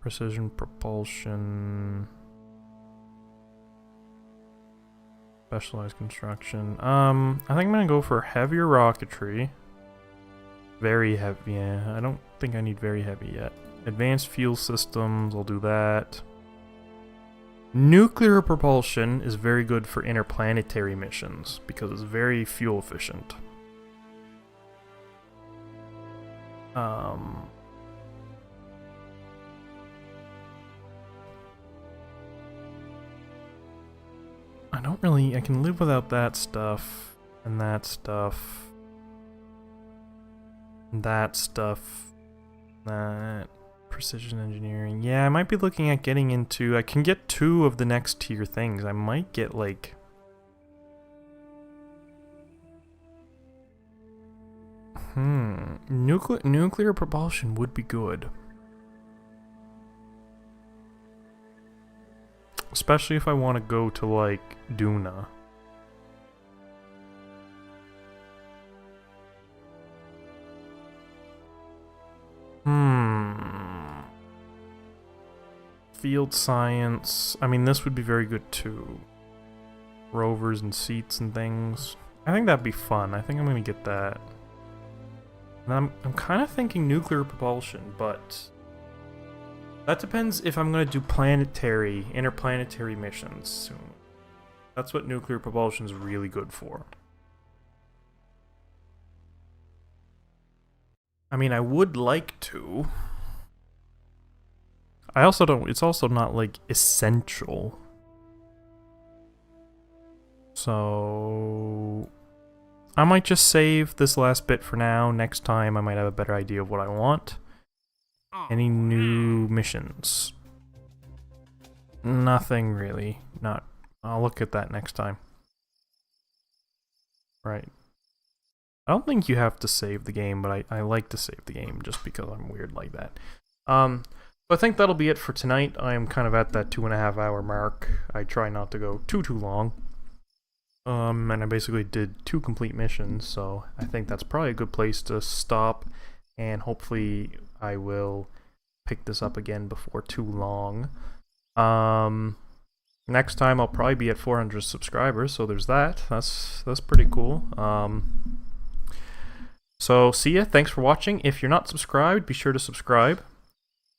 Precision propulsion. Specialized construction. I think I'm gonna go for heavier rocketry. Very heavy, yeah. I don't think I need very heavy yet. Advanced fuel systems, I'll do that. Nuclear propulsion is very good for interplanetary missions because it's very fuel efficient. I can live without that stuff, and that stuff, and that stuff, that precision engineering. Yeah, I might be looking at getting into, I can get 2 of the next tier things. I might get like, nuclear propulsion would be good. Especially if I want to go to, like, Duna. Field science. I mean, this would be very good too. Rovers and seats and things. I think that'd be fun. I think I'm gonna get that. And I'm kind of thinking nuclear propulsion, but that depends if I'm gonna do interplanetary missions soon. That's what nuclear propulsion is really good for. I mean, I would like to. I also don't, it's also not, like, essential. So I might just save this last bit for now. Next time I might have a better idea of what I want. Any new missions? Nothing really. I'll look at that next time. Right. I don't think you have to save the game, but I like to save the game just because I'm weird like that. I think that'll be it for tonight. I am kind of at that 2.5 hour mark. I try not to go too long. And I basically did 2 complete missions, so I think that's probably a good place to stop, and hopefully I will pick this up again before too long. Next time I'll probably be at 400 subscribers, so there's that. That's pretty cool. So see ya. Thanks for watching. If you're not subscribed, be sure to subscribe.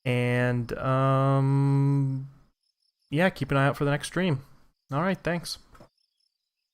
And yeah, keep an eye out for the next stream. Alright, thanks.